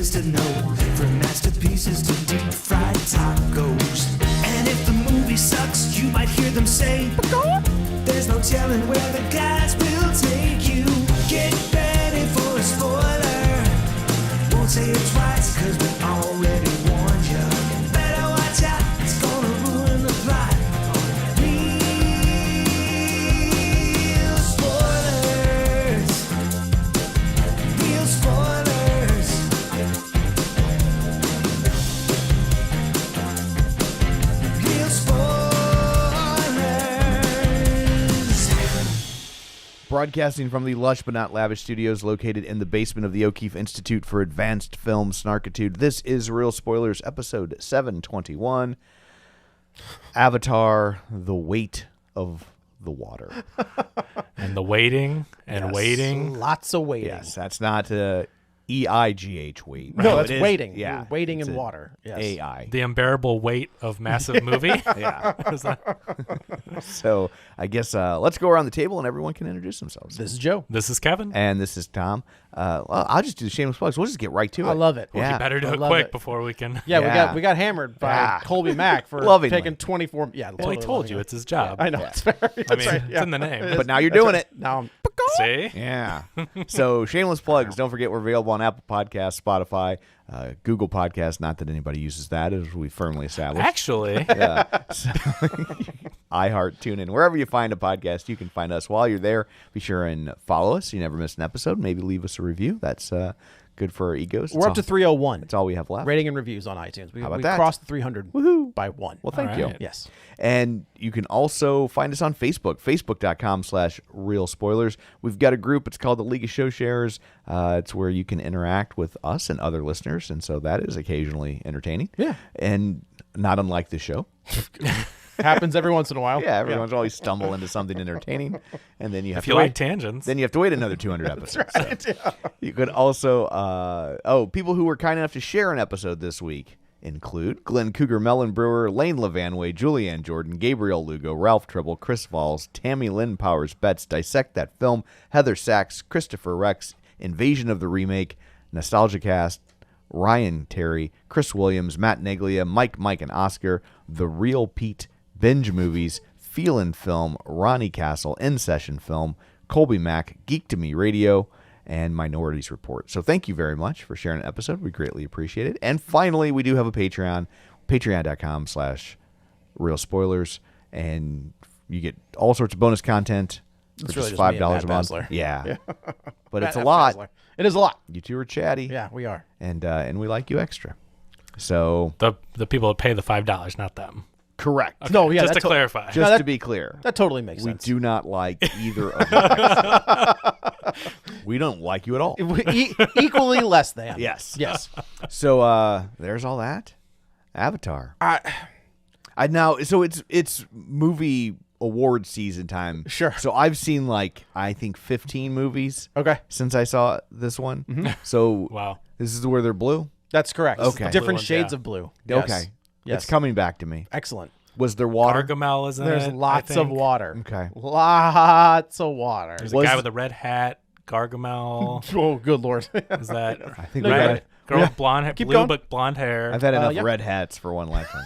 is to know, from masterpieces to deep fried tacos. And if the movie sucks, you might hear them say, there's no telling where the guys will take you. Get ready for a spoiler. Won't say it twice, cause we already warned you. Better watch out, it's gonna ruin the plot. Real spoilers. Real spoilers. Real spoilers. Broadcasting from the lush but not lavish studios located in the basement of the O'Keefe Institute for Advanced Film Snarkitude, this is Real Spoilers, episode 721, Avatar, The Weight of the Water. And the waiting and waiting. Lots of waiting. Yes, that's not E-I-G-H weight. No, that's it is- waiting. Yeah. You're waiting it's in a water. Yes. A-I. The unbearable weight of massive movie. Yeah. So I guess let's go around the table and everyone can introduce themselves. This is Joe. This is Kevin. And this is Tom. Well, I'll just do the shameless plugs. We'll just get right to it. I love it. Yeah. You better do I it love quick it. before we can. Yeah, Yeah. we got hammered by Yeah. Colby Mack for Lovingly. taking 24. Yeah, Well, he told you it's his job. I know. It's very, I that's mean, right. it's in the name. But now you're doing it. Now I'm See? Yeah. So shameless plugs. Don't forget we're available on Apple Podcasts, Spotify, Google Podcasts. Not that anybody uses that, as we firmly established. Actually, Yeah. So, iHeart, TuneIn, wherever you find a podcast, you can find us. While you're there, be sure and follow us. You never miss an episode. Maybe leave us a review. That's good for our egos. We're up to 301. That's all we have left. Rating and reviews on iTunes. We, How about we that? crossed 300 by one. Well, thank All you. right. Yes. And you can also find us on Facebook, facebook.com/Real Spoilers. We've got a group. It's called the League of Show Sharers. It's where you can interact with us and other listeners, and so that is occasionally entertaining. Yeah. And not unlike the show. Happens every once in a while. Yeah, everyone's always stumble into something entertaining, and then you have if to you wait. like tangents, Then you have to wait another 200 episodes. So. You could also, people who were kind enough to share an episode this week include Glenn Cougar Mellon Brewer, Lane Levanway, Julianne Jordan, Gabriel Lugo, Ralph Tribble, Chris Valls, Tammy Lynn Powers Betts, Dissect That Film, Heather Sachs, Christopher Rex, Invasion of the Remake, Nostalgia Cast, Ryan Terry, Chris Williams, Matt Neglia, Mike and Oscar, The Real Pete, Binge Movies, Feelin' Film, Ronnie Castle, In Session Film, Colby Mack, Geek to Me Radio, and Minorities Report. So thank you very much for sharing an episode. We greatly appreciate it. And finally, we do have a Patreon, patreon.com/Real Spoilers, and you get all sorts of bonus content for It's really just just me and $5 Matt a month. Basler. Yeah. But it's a Matt lot. Basler. It is a lot. You two are chatty. Yeah, we are. And we like you extra. So the people that pay the $5, not them. correct. No, yeah, Just to that's clarify. Just that- to be clear. that totally makes We sense. do not like either of you. We don't like you at all. Equally less than. Yes. Yes. So there's all that. Avatar. I now so it's movie award season time. Sure. So I've seen I think 15 movies Okay. since I saw this one. So Wow. this is where they're blue. That's correct. Okay. Different Blue ones, shades yeah. of blue. Yes. Okay. Yes. It's coming back to me. Excellent. Was there water? Gargamel is in There's it. lots I of think. water. Okay. Lots of water. There's a Was- guy with a red hat. Gargamel. Oh, good Lord. Is that I think No, we've you're had, right. girl with blonde hair? Keep Blue going. but blonde hair. I've had enough yeah. red hats for one lifetime,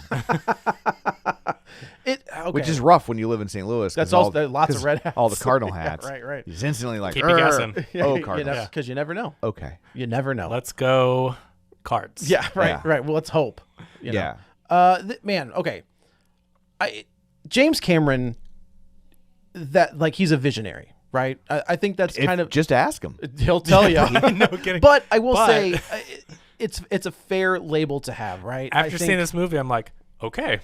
Okay. which is rough when you live in St. Louis. 'cause That's also all- there are lots of 'cause red hats. All the cardinal Yeah, hats. right. He's instantly like, Keep you guessing. Oh, Cardinals. Because you never know. Okay. You never know. Let's go cards. Yeah, right, Yeah. right. Well, let's hope. You know. Yeah. Man, okay. James Cameron, he's a visionary, right? I think that's kind of Just ask him. he'll tell you. No kidding. But I will But- say, it's a fair label to have, right? After seeing this movie, I'm like, okay.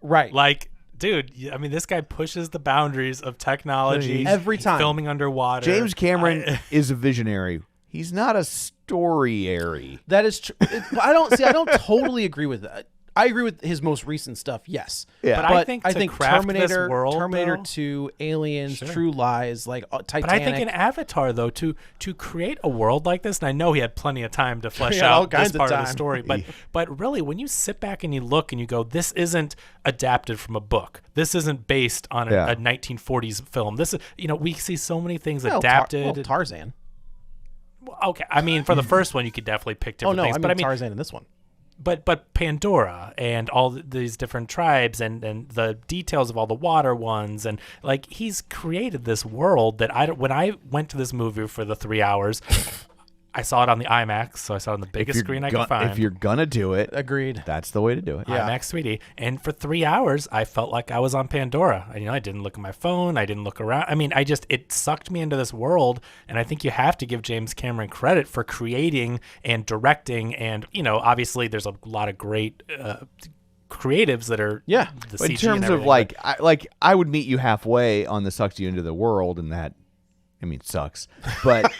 right? Like, dude, I mean, this guy pushes the boundaries of technology. Every He's time. filming underwater. James Cameron is a visionary. He's not a story-ary. That is true. I don't totally agree with that. I agree with his most recent stuff. Yes. Yeah. But I think to craft this Terminator, world, Terminator though- 2, Aliens, Sure. True Lies, Titanic. But I think in Avatar, though, to create a world like this, and I know he had plenty of time to flesh Yeah, all out this kinds of part of the time. story, but really, when you sit back and you look and you go, this isn't adapted from a book. This isn't based on a, Yeah. a 1940s film. This is, we see so many things Well, adapted. Tarzan. Okay, I mean, for the first one, you could definitely pick different things. I mean, but I mean, Tarzan in this one. But Pandora and all these different tribes and the details of all the water ones, and like he's created this world that when I went to this movie for the 3 hours, I saw it on the IMAX, so I saw it on the biggest screen I could find. If you're gonna do it, Agreed. that's the way to do it. Yeah. IMAX 3D. And for 3 hours, I felt like I was on Pandora. I didn't look at my phone. I didn't look around. I mean, it sucked me into this world. And I think you have to give James Cameron credit for creating and directing. And, obviously there's a lot of great creatives that are the But CG in terms and of I would meet you halfway on the sucks you into the world, and that. I mean, it sucks, but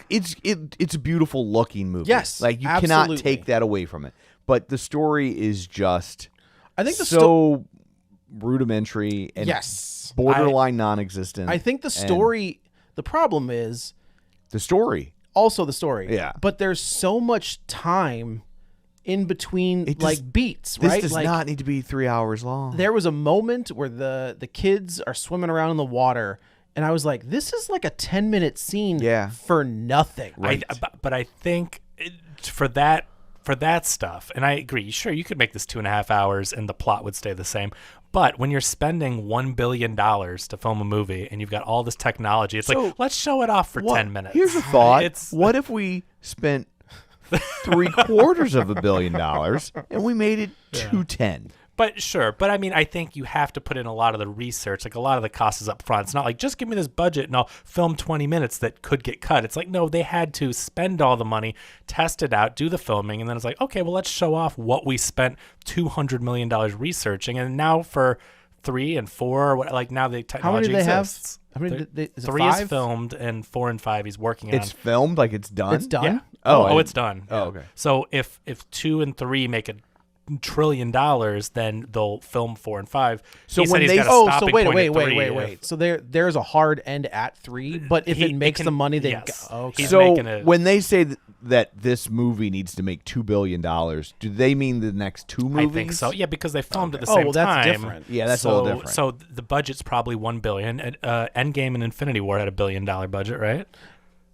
it's a beautiful looking movie. Yes, like you absolutely. cannot take that away from it. But the story is just, I think rudimentary and Yes. borderline non-existent. I think the story. The problem is the story. also the story. Yeah. But there's so much time in between beats, This right? does not need to be 3 hours long. There was a moment where the kids are swimming around in the water. And I was like, this is like a 10-minute scene for nothing. Right. But I think for that stuff, and I agree, sure, you could make this 2.5 hours and the plot would stay the same. But when you're spending $1 billion to film a movie and you've got all this technology, it's like, let's show it off for 10 minutes. Here's a thought. What if we spent $750 million and we made it 210? But sure. But I mean, I think you have to put in a lot of the research. Like a lot of the cost is up front. It's not like just give me this budget and I'll film 20 minutes that could get cut. It's like, no, they had to spend all the money, test it out, do the filming. And then it's like, okay, well, let's show off what we spent $200 million researching. And now for 3 and 4, now the technology exists. How many do they have? Is it 3 5? is filmed and 4 and 5 he's working on. It's filmed, like it's done? It's done? Yeah. Oh, it's done. Oh, Yeah. okay. So if 2 and 3 make $1 trillion, then they'll film 4 and 5. So He said when he's they- got a Oh, so stopping wait. point at 3 Wait. So there's a hard end at 3, but if it makes the money, they yes. go. Okay. He's So making when they say that this movie needs to make $2 billion, do they mean the next 2 movies? I think so. Yeah, because they filmed at the Oh, same well, that's time. different. Yeah, that's a little different. So the budget's probably $1 billion. Endgame and Infinity War had $1 billion budget, right?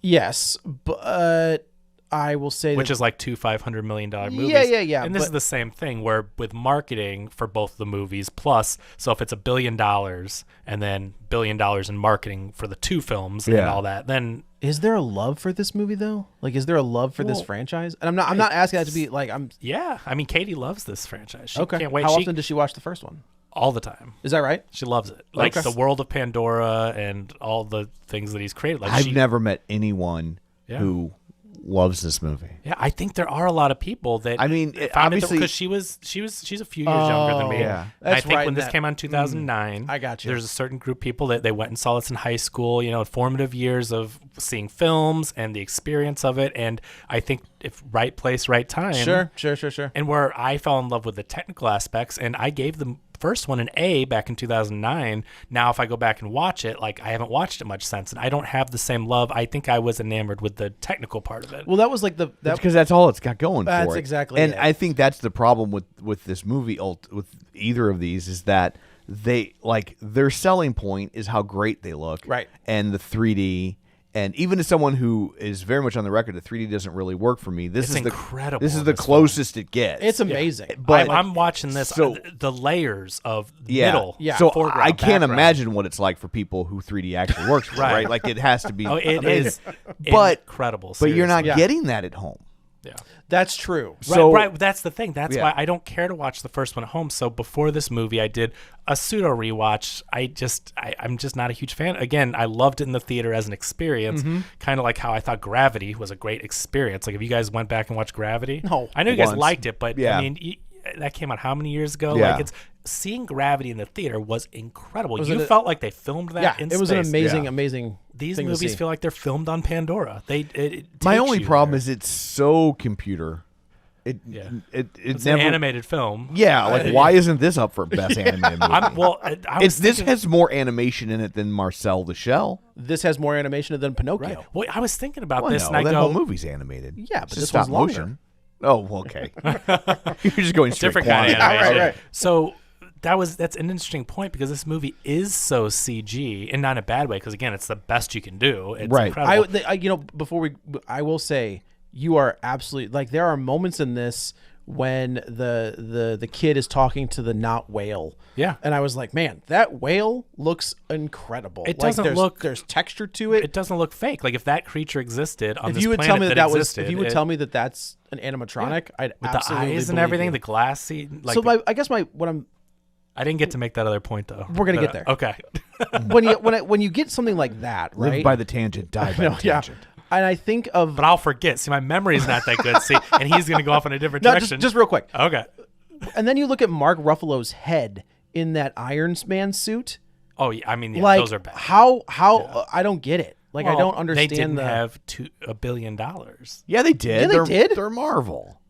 Yes, but I will say Which that is like 2 $500 million movies. Yeah. And this is but- the same thing where with marketing for both the movies, plus, so if it's $1 billion and then $1 billion in marketing for the 2 films and all that, then is there a love for this movie though? Like, is there a love for this franchise? And I'm not asking that to be like yeah. I mean, Katie loves this franchise. She okay. can't wait. How often does she watch the first one? All the time. Is that right? She loves it. Like Okay. the world of Pandora and all the things that he's created. Like I've never met anyone Yeah. who loves this movie. Yeah, I think there are a lot of people that. I mean, obviously, obviously, because she's a few years younger than me. yeah. I That's think right, when this that- came out in 2009, I got you. There's a certain group of people that they went and saw this in high school. Formative years of seeing films and the experience of it. And I think if right place, right time. Sure. And where I fell in love with the technical aspects, and I gave the first one an A back in 2009. Now, if I go back and watch it, like I haven't watched it much since, and I don't have the same love. I think I was enamored with the technical part of it. Well, that was like That's because that's all it's got going for it. That's exactly And it. I think that's the problem with this movie, with either of these, is that their selling point is how great they look, Right. And the 3D. And even as someone who is very much on the record that 3D doesn't really work for me, this It's is incredible This is in the this closest it gets. it's amazing. But I'm watching this. So- The layers of yeah, middle, Yeah. So foreground, I can't background. imagine what it's like for people who 3D actually works for, Right. right? Like it has to be. Oh, it is But- incredible. But you're not seriously. getting that at home. Yeah. That's true. So- right. That's the thing. That's Yeah. why I don't care to watch the first one at home. So before this movie, I did a pseudo rewatch. I'm just not a huge fan. Again, I loved it in the theater as an experience, kind of like how I thought Gravity was a great experience. Like if you guys went back and watched Gravity, No. I know you guys Once. liked it, but Yeah. I mean. That came out how many years ago? Yeah. Like seeing Gravity in the theater was incredible. Was you it a- felt like they filmed that Yeah, in it was an space. amazing, Yeah. amazing. These thing to movies see. feel like they're filmed on Pandora. It My takes only you problem there. is it's so computer. It It's never. an animated film. Yeah, like why isn't this up for best animated movie? I was This thinking- has more animation in it than Marcel the Shell. This has more animation than Pinocchio. Right. Well, I was thinking about Well, this, no, and I that go, whole movie's animated. Yeah, but It's this just stop one's longer. motion. Oh, okay. You're just going straight different kind of quantity. animation. right. So that's an interesting point because this movie is so CG and not in a bad way because again, it's the best you can do. It's incredible. I will say you are absolutely like there are moments in this when the kid is talking to the not whale. Yeah. And I was like, man, that whale looks incredible. It doesn't look. There's texture to it. It doesn't look fake. Like if that creature existed on if this you would planet tell me that existed, if you would tell me that that's an animatronic, I'd with the absolutely eyes and believe everything, you. the glassy. Like So I guess what I'm I didn't get to make that other point though. We're gonna get there. Okay. when you get something like that, right? Live by the tangent, die by the tangent. And I think of But I'll forget. See, my memory's not that good. See, and he's gonna go off in a different direction. just real quick. Okay. And then you look at Mark Ruffalo's head in that Iron Man suit. Oh, yeah. I mean, yeah, Like those are bad. how I don't get it. Like I Well, don't understand. They didn't have $1 billion. Yeah, they did. Yeah, they did? They're Marvel.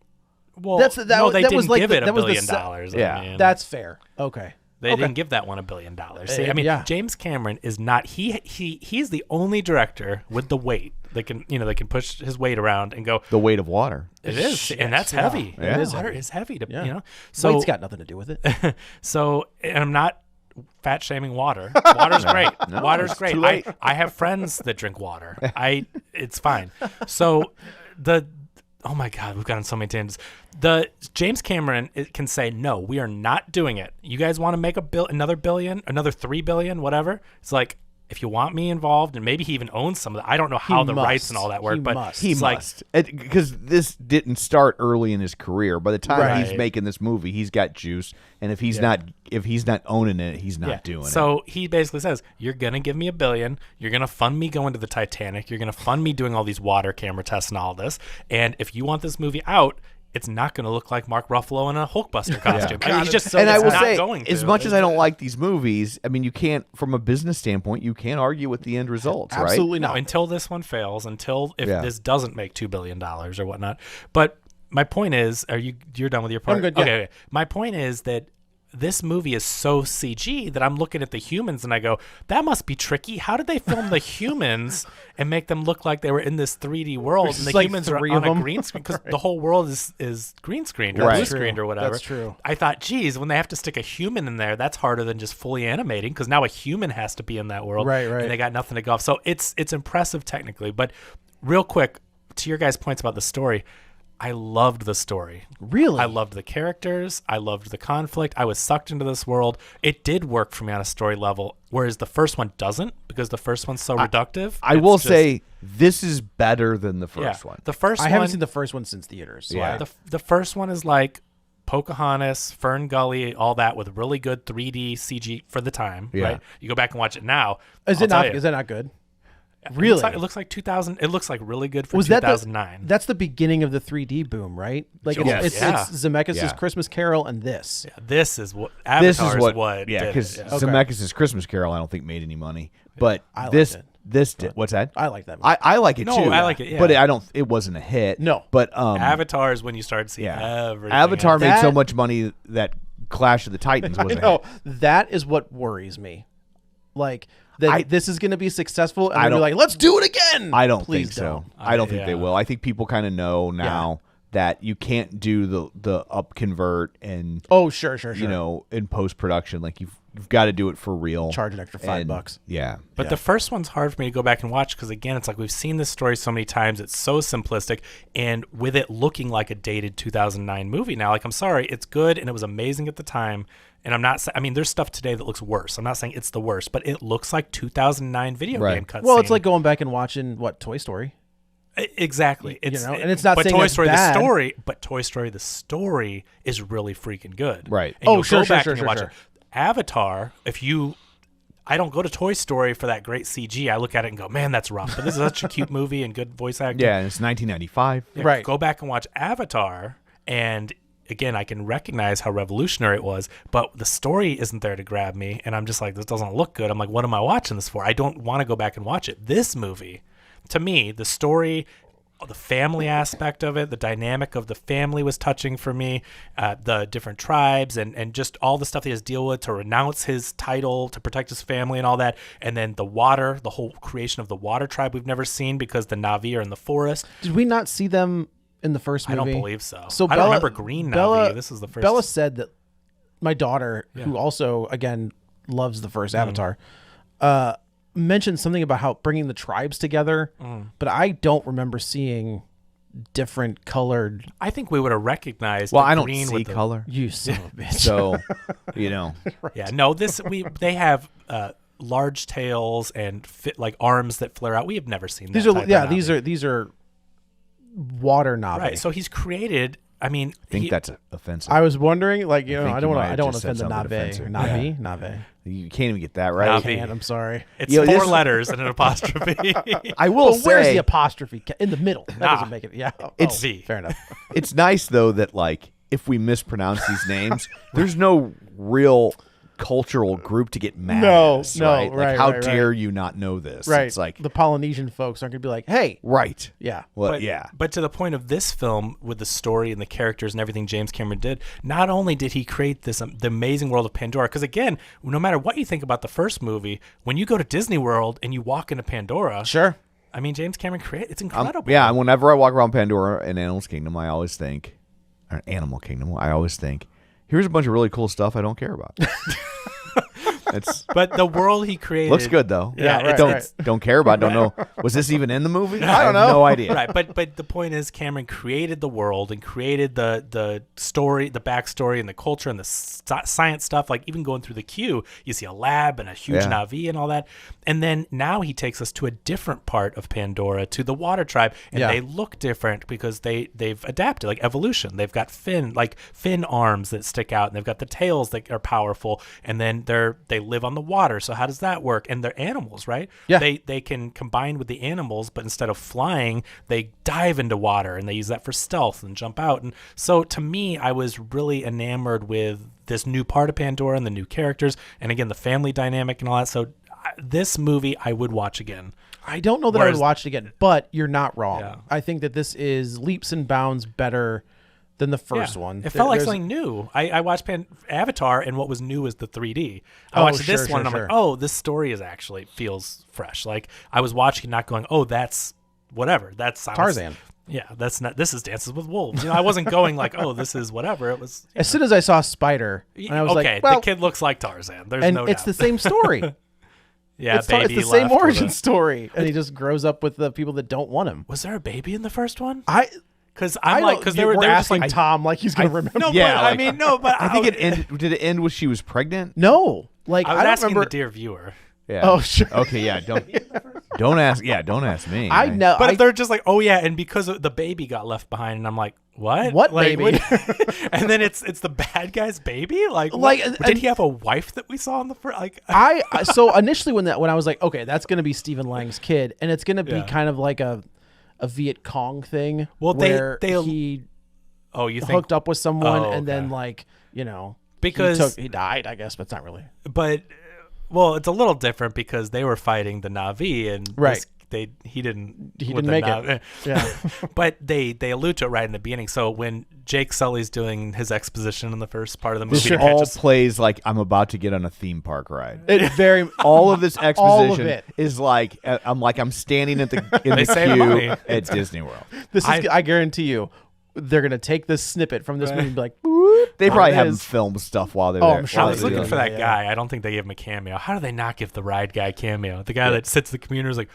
Well, That no, they was didn't like give the- it that $1 was the billion. se- Yeah. I mean, That's fair. Okay. they okay. didn't give that one $1 billion. See, I mean, yeah. James Cameron is not. He's the only director with the weight that can push his weight around and go. The weight of water. It is, and that's heavy. Yeah. It is Water heavy. is heavy to Yeah. So Weight's got nothing to do with it. So, and I'm not fat shaming water. Water's great. No, Water's it's great. too late. I have friends that drink water. It's fine. So oh my God, we've gotten so many tangents. The James Cameron can say, no, we are not doing it. You guys want to make another billion, another 3 billion, whatever. It's like, if you want me involved, and maybe he even owns some of that. I don't know how the rights and all that work, He but must. He it's like, must, because this didn't start early in his career. By the time he's Right. making this movie, he's got juice, and if he's not owning it, he's not doing it. So he basically says, you're going to give me $1 billion. You're going to fund me going to the Titanic. You're going to fund me doing all these water camera tests and all this. And if you want this movie out, it's not going to look like Mark Ruffalo in a Hulkbuster costume. I mean, he's just, And I it's will not say, going to. as much as I don't like these movies, I mean, you can't, from a business standpoint, you can't argue with the end results, right? Absolutely No, not. until this one fails, if Yeah. this doesn't make $2 billion or whatnot. But my point is, you're done with your part? I'm good, yeah. Okay. My point is that this movie is so CG that I'm looking at the humans and I go, that must be tricky. How did they film the humans and make them look like they were in this 3D world and the like humans are 3 on of a them. green screen because the whole world is green screened or Right. blue That's screened true. or whatever. That's true. I thought, geez, when they have to stick a human in there, that's harder than just fully animating because now a human has to be in that world. Right. And they got nothing to go off. So it's impressive technically. But real quick, to your guys' points about the story, I loved the story. Really? I loved the characters. I loved the conflict. I was sucked into this world. It did work for me on a story level, whereas the first one doesn't because the first one's so reductive. I It's will just- say, this is better than the first one. The first I one, haven't seen the first one since theaters. So Yeah. the first one is like Pocahontas, Fern Gully, all that with really good 3D CG for the time. Yeah. Right? You go back and watch it now. Is I'll it tell not? you, Is that not good? it Really? looks like 2000. It looks like really good for Was that 2009. that's the beginning of the 3D boom, right? Like Yes. it's Yeah. Zemeckis' Yeah. Christmas Carol and this. This is what This Avatar is what, yeah, did it. because Yeah. Zemeckis' Christmas Carol, I don't think made any money, but I liked this it. did. What's that? I like that movie. I like it No, too. I like it, yeah. But I don't. It wasn't a hit. No. but Avatar is when you start seeing everything. Avatar else. made so That- much money that Clash of the Titans was a No, hit. that is what worries me. Like that this is going to be successcul, and I they're don't- like, let's do it again. I don't Please think so. don't. I don't think they Yeah. will. I think people kind of know now that you can't do the up convert and Oh, sure. you know in post production. Like you've got to do it for real. Charge an extra $5. And, Yeah, But the first one's hard for me to go back and watch because, again, it's like we've seen this story so many times. It's so simplistic. And with it looking like a dated 2009 movie now, like, I'm sorry, it's good and it was amazing at the time. And I'm not I mean, there's stuff today that looks worse. I'm not saying it's the worst, but it looks like 2009 video Right. game cutscene. Well, it's like going back and watching Toy Story. Exactly. It's, know, and it's not but saying Toy that's Story bad. the story, but Toy Story the story is really freaking good. Right. And Oh, you'll sure, go sure, back sure, and you sure, watch sure. it. Avatar, I don't go to Toy Story for that great CG. I look at it and go, man, that's rough. But this is such a cute movie and good voice acting. yeah. And it's 1995. Yeah, Right. Go back and watch Avatar, and again, I can recognize how revolutionary it was, but the story isn't there to grab me, and I'm just like, this doesn't look good. I'm like, what am I watching this for? I don't want to go back and watch it. This movie, to me, the story, the family aspect of it, the dynamic of the family was touching for me, the different tribes and just all the stuff he has to deal with to renounce his title, to protect his family and all that. And then the water, the whole creation of the water tribe we've never seen because the Na'vi are in the forest. Did we not see them in the first I movie? don't believe so. So I don't remember Green Na'vi. This is the first. Bella said that my daughter, who also again loves the first Avatar, mentioned something about how bringing the tribes together, but I don't remember seeing different colored. I think we would have recognized. Well, the I don't green see with the, color, You son of a bitch. so you know. Yeah, no. They have large tails and like arms that flare out. We have never seen that. These are water Navi. right. So he's created. I mean, I think that's offensive. I was wondering, like, think I don't you want might to have just offend the said something Nave. offensive. Nave. You can't even get that right. Navi. I'm sorry. it's You know, 4 this- letters and an apostrophe. I will Well, say, where's the apostrophe in the middle? That Nah. doesn't make it. Yeah, It's- V. fair enough. it's nice though that like if we mispronounce these names, there's no real cultural group to get mad No, at us, no, right? Like, right, how right, dare you not know this? Right. It's like the Polynesian folks aren't gonna be like, hey, right. yeah. Well, But, yeah. But to the point of this film, with the story and the characters and everything James Cameron did, not only did he create this the amazing world of Pandora, because again, no matter what you think about the first movie, when you go to Disney World and you walk into Pandora, Sure. I mean, James Cameron created it's incredible. Yeah, whenever I walk around Pandora and Animals Kingdom, I always think, or Animal Kingdom, I always think, here's a bunch of really cool stuff I don't care about. It's But the world he created looks good though. Yeah, right, don't right. don't care about. Don't know. Was this even in the movie? I don't have know. No idea. Right, but the point is, Cameron created the world and created the story, the backstory, and the culture and the science stuff. Like even going through the queue, you see a lab and a huge Yeah. Na'vi and all that. And then now he takes us to a different part of Pandora, to the Water Tribe, and Yeah. they look different because they've adapted, like evolution. They've got fin arms that stick out, and they've got the tails that are powerful, and then they live on the water. So how does that work? And they're animals, right? Yeah. They can combine with the animals, but instead of flying, they dive into water, and they use that for stealth and jump out. And so to me, I was really enamored with this new part of Pandora and the new characters, and again, the family dynamic and all that. So this movie I would watch again. I don't know that I Whereas- would watch it again, but you're not wrong. Yeah. I think that this is leaps and bounds better than the first Yeah. one. It felt like There's- something new. I watched Avatar, and what was new was the 3D. I Oh, watched sure, this one, and I'm sure, like, sure. oh, this story is actually feels fresh. Like I was watching, not going, oh, that's whatever. That's Tarzan. Yeah, that's not. This is Dances with Wolves. You know, I wasn't going like, oh, this is whatever. It was. As soon as I saw Spider, and I was okay, like, well, the kid looks like Tarzan. There's and no it's doubt. the same story. Yeah, it's baby the same left with origin a- story, and he just grows up with the people that don't want him. Was there a baby in the first one? I Because I I'm like, don't- because we're they were just asking like, Tom like he's gonna remember. no, Yeah, but like- I mean, no, but I think it ended. Did it end when she was pregnant? No, like I was don't asking remember. the dear viewer. Yeah. Oh, sure. Okay. Yeah. Don't ask. Yeah. Don't ask me. I know. But I, if they're just like, oh yeah, and because of the baby got left behind, and I'm like, what? What Like, baby? and then it's the bad guy's baby. Like, Like, what? and- Did he have a wife that we saw in the first? Like, so initially when I was like, okay, that's gonna be Stephen Lang's kid, and it's gonna be Yeah. kind of like a Viet Cong thing. Well, where they- he oh, you think? hooked up with someone, Oh, and then okay. like Because- he died, I guess, but it's not really. But well, it's a little different because they were fighting the Na'vi, and Right. he didn't He with didn't the make it. Yeah. But they allude to it right in the beginning. So when Jake Sully's doing his exposition in the first part of the movie, This all plays like I'm about to get on a theme park ride. It very All of this exposition All of it. is like I'm standing in They the save queue money. at Disney World. I guarantee you, they're gonna take this snippet from this movie and be like, They probably it have is. filmed stuff while they're Oh, there. I'm sure I while was they're looking doing for it. that guy. I don't think they gave him a cameo. How do they not give the ride guy a cameo? The guy that sits the commuter is like,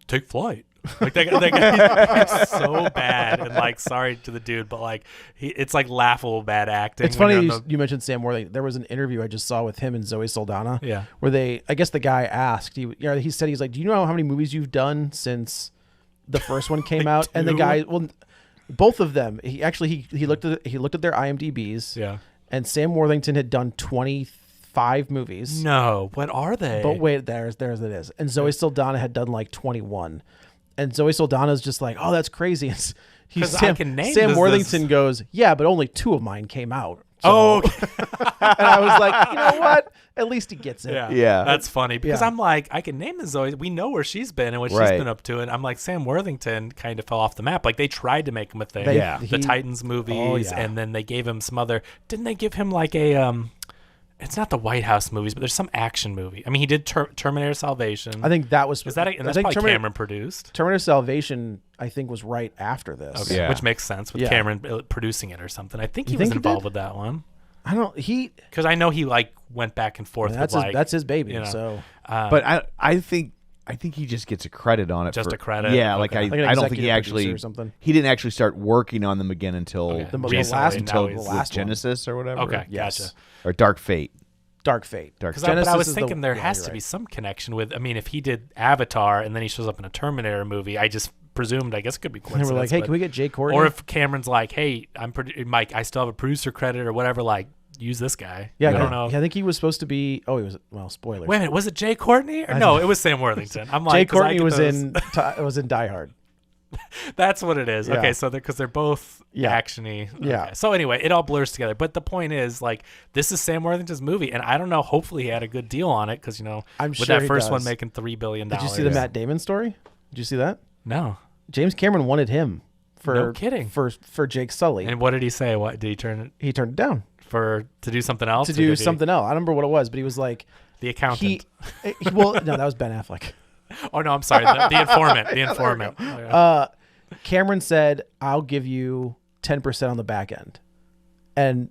take flight. Like that guy he's so bad, and like sorry to the dude, but like it's like laughable bad acting. It's when funny you're on you mentioned Sam Worthington. There was an interview I just saw with him and Zoe Saldana. Yeah. Where I guess the guy asked, he said, he's like, do you know how many movies you've done since the first one came out? And the two? guy, well, both of them. He actually he looked at their IMDb's. Yeah. And Sam Worthington had done 25 movies. No, what are they? But wait, there's it is. And Zoe Saldana had done like 21. And Zoe Saldana's just like, oh, that's crazy. I can name Sam this- Worthington goes, yeah, but only 2 of mine came out. So- Oh, okay. and I was like, you know what? At least he gets it. Yeah. That's funny because Yeah. I'm like, I can name the Zoe. We know where she's been and what Right. she's been up to. And I'm like, Sam Worthington kind of fell off the map. Like they tried to make him a thing. Yeah. The Titans movies. Oh, yeah. And then they gave him some other, didn't they give him like a, it's not the White House movies, but there's some action movie. I mean, he did Terminator Salvation. I think that was. Is that, and I that's think probably Terminator, Cameron produced. Terminator Salvation, I think was right after this. Okay, Yeah. which makes sense with Yeah. Cameron producing it or something. I think he You was think he involved did? with that one I don't. because I know he like went back and forth. That's with, his. That's his baby. you know, So But I think he just gets a credit on it. Just for, a credit? Yeah, Okay. like Like an I don't think he executive actually producer or something. he didn't actually start working on them again until Okay. The Recently, last- now until he's- with the last one. Genesis or whatever. Okay, Yes. gotcha. Or Dark Fate. Dark Fate. Dark Because Fate. Genesis I was is the- thinking there yeah, has you're to be right. some connection with. I mean, if he did Avatar and then he shows up in a Terminator movie, I just presumed. I guess it could be And they coincidence. were like, "Hey, but- can we get Jake Courtney?" Or if Cameron's like, "Hey, Mike, I still have a producer credit or whatever. Like, use this guy." yeah, I don't know. I think he was supposed to be. Oh, he was. Well, spoilers. Wait a minute, was it Jay Courtney? Or no, it was Sam Worthington. I'm like, Jake 'cause I Courtney get was those- in. Was in Die Hard. That's what it is. Yeah. Okay, so because they're both Yeah. actiony. Yeah. Okay. So anyway, it all blurs together. But the point is, like, this is Sam Worthington's movie, and I don't know. Hopefully, he had a good deal on it because I'm with sure that he first one does. making $3 billion. Did you see the Matt Damon story? Did you see that? No. James Cameron wanted him for No kidding. for Jake Sully. And what did he say? What did he turn it He turned it down to do something else? to or do did he- something else. I don't remember what it was, but he was like The accountant. well, no, that was Ben Affleck. Oh no, I'm sorry. The informant. The informant. Oh, yeah. Cameron said, "I'll give you 10% on the back end," and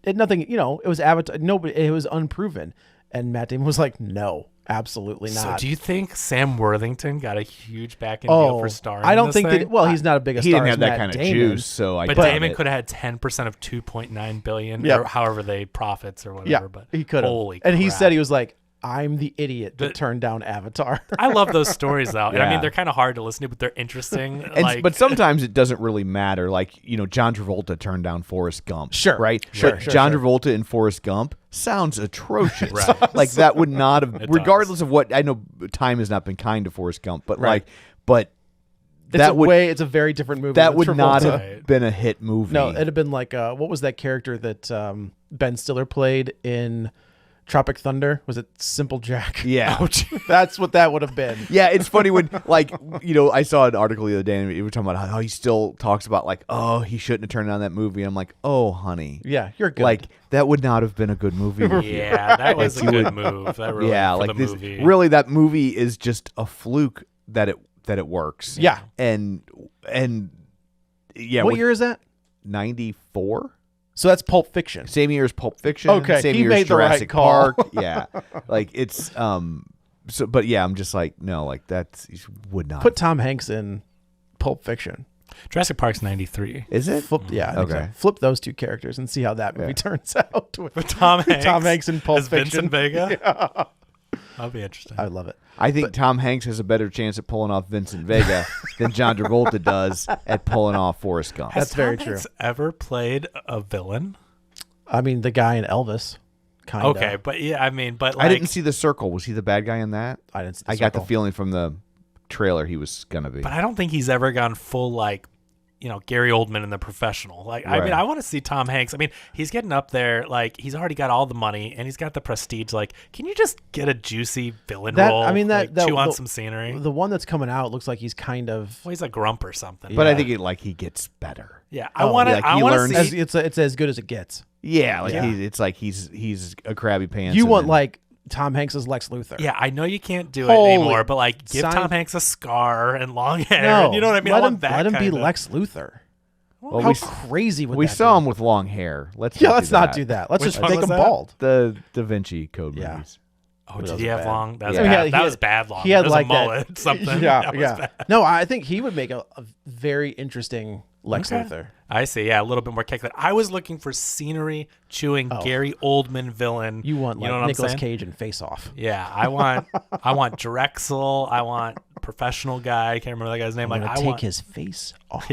it nothing. It was Avatar. Nobody. It was unproven, and Matt Damon was like, "No, absolutely So not." do you think Sam Worthington got a huge back end deal for starring? I in don't this think thing? that. Well, he's not a big a He star didn't as have that Matt kind of Damon. juice, so I But get Damon it. could have had 10% of 2.9 billion, Yep. or however they profits or whatever. Yeah, but he could have. Holy And he crap. said he was like, "I'm the idiot that The- turned down Avatar." I love those stories though. And I Yeah. mean, they're kind of hard to listen to, but they're interesting. And, but sometimes it doesn't really matter. Like, John Travolta turned down Forrest Gump. Sure. Right? Sure, But sure, John sure. Travolta in Forrest Gump sounds atrocious. Right. Like, that would not have, It regardless of what, I know time has not been kind to Forrest Gump, but Right. it's It's a very different movie. that with would not Travolta. have Right. been a hit movie. No, it'd have been like what was that character that Ben Stiller played in Tropic Thunder? Was it Simple Jack? Yeah. That's what that would have been. Yeah, it's funny when, I saw an article the other day and we were talking about how he still talks about, like, oh, he shouldn't have turned down that movie. And I'm like, oh, honey. Yeah, you're good. Like, that would not have been a good movie. yeah, that was a you good would- move. That really, Yeah, for like the this. movie. Really, that movie is just a fluke that it works. Yeah. and yeah, What year is that? 94. So that's Pulp Fiction. Same year as Pulp Fiction. Okay, same he year as made the right Jurassic call. Park. Yeah, like it's So, but yeah, I'm just like, no, like that's would not Put Tom Hanks in Pulp Fiction. Jurassic Park's 93. Is it? Flip, yeah. I think Okay. so. Flip those two characters and see how that movie turns out. With Tom Hanks. Tom Hanks in Pulp as Fiction. Vincent Vega. That'll be interesting. I love it. I think Tom Hanks has a better chance at pulling off Vincent Vega than John Travolta does at pulling off Forrest Gump. Has That's very Tom true. Hanks ever played a villain? I mean, the guy in Elvis. Kind of. Okay, but yeah, I mean, but like, I didn't see The Circle. Was he the bad guy in that? I didn't see I got the feeling from the trailer he was gonna be. but I don't think he's ever gone full like, Gary Oldman in The Professional. Like, I mean, Right. I want to see Tom Hanks. I mean, he's getting up there. Like, he's already got all the money and he's got the prestige. Like, can you just get a juicy villain role? I mean, like, chew on some scenery. The one that's coming out looks like he's kind of. Well, he's a grump or something. But I Yeah. think he gets better. Yeah, I want to. like, I he want learns- to see. It's as good as it gets. Yeah, like Yeah. it's like he's a crabby pants. You and want then- like Tom Hanks as Lex Luthor. Yeah, I know you can't do Holy it anymore, but like, give sign- Tom Hanks a scar and long hair. No, and you know what I mean? Let I him want that let him be kinda- Lex Luthor. Well, How we crazy would we that saw be? him with long hair. Let's Yeah, not let's do not that. do that. Let's Which just one make was him that? bald. The Da Vinci Code Yeah. movies. Oh, Those did are he have bad. long? That was Yeah. bad. He That had- was bad long. He had That was like a mullet, something. Yeah, That was yeah. bad. No, I think he would make a very interesting Lex Okay. Luthor. I see. Yeah, a little bit more calculated. I was looking for scenery chewing Gary Oldman villain. You want like know what I'm Nicolas saying? Cage and Face Off. Yeah, I want Drexel. I want professional guy. I can't remember that guy's name. I'm Like, gonna I take want his face off.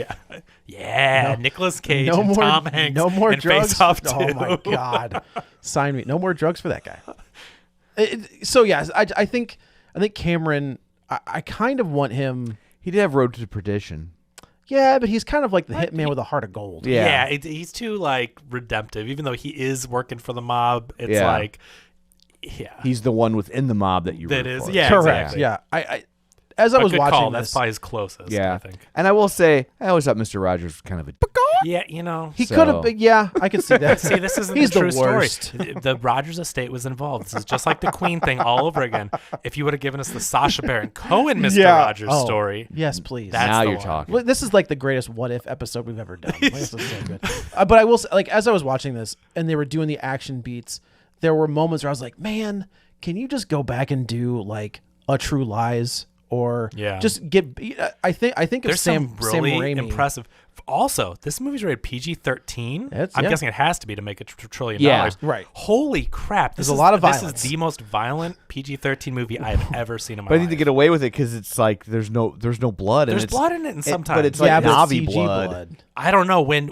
yeah, Nicolas Cage No and more, Tom Hanks. no more and drugs. Face Off Oh too. my god, sign me. No more drugs for that guy. So yes, I think Cameron. I kind of want him. He did have Road to Perdition. Yeah, but he's kind of like the hitman with a heart of gold. Yeah. Yeah, he's too like redemptive. Even though he is working for the mob, it's Yeah. like, yeah, He's the one within the mob that you that root is for. yeah, correct. exactly. Yeah, I as I But was good watching call. this, That's probably his closest. Yeah. I think. And I will say, I always thought Mr. Rogers was kind of a Yeah, you know. He could have been. Yeah, I could see that. See, this isn't He's the true the worst. story. The Rogers estate was involved. This is just like the Queen thing all over again. If you would have given us the Sacha Baron Cohen Mr. Rogers story, Yes, please. that's Now the you're one. talking. Well, this is like the greatest what if episode we've ever done. Like, this is so good. But I will say, like, as I was watching this and they were doing the action beats, there were moments where I was like, man, can you just go back and do like a True Lies or just get? I think of There's Sam some really Raimi. impressive. Also, this movie's rated PG-13. I'm guessing it has to be to make $1 trillion. Yeah, right. Holy crap! There's a lot of This violence. is the most violent PG-13 movie I've ever seen in my But I life. think they get away with it because it's like there's no blood. There's and blood in it, and sometimes, but it's Yeah, like but Navi CG blood. I don't know when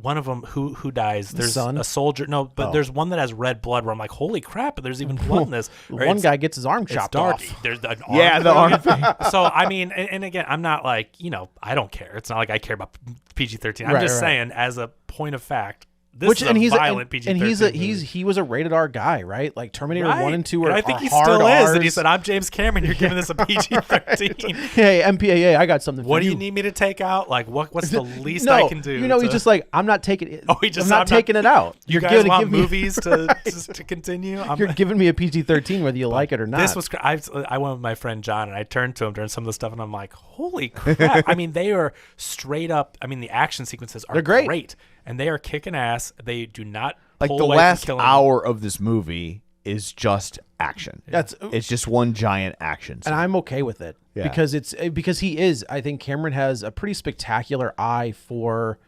one of them who dies. There's son? a soldier. No, but there's one that has red blood. Where I'm like, holy crap! But there's even blood in this. Or One it's- guy gets his arm It's chopped dark. off. There's an arm. Yeah, the arm thing. So I mean, and again, I'm not like I don't care. It's not like I care about PG-13. I'm Right, just right. saying, as a point of fact, this is a he's violent and PG-13 he was a rated R guy, right? Like Terminator Right. 1 and 2 And are I think are he hard still is. Rs. And he said, "I'm James Cameron. You're giving this a PG-13. Hey, MPAA, I got something What for do you need me to take out? Like, what's the least no, I can do?" You know, he's just like, I'm not taking it. Oh, he just I'm said, not "I'm not- taking it out. You You're guys gonna want give me- movies to continue? You're giving me a PG-13 whether you like it or not. This was I went with my friend John, and I turned to him during some of the stuff, and I'm like, "Holy crap!" I mean, they are straight up. I mean, the action sequences are They're great. and they are kicking ass. They do not Like pull the away from last killing. hour of this movie is just action. That's It's just one giant action. and I'm okay with it Yeah. because he is. I think Cameron has a pretty spectacular eye for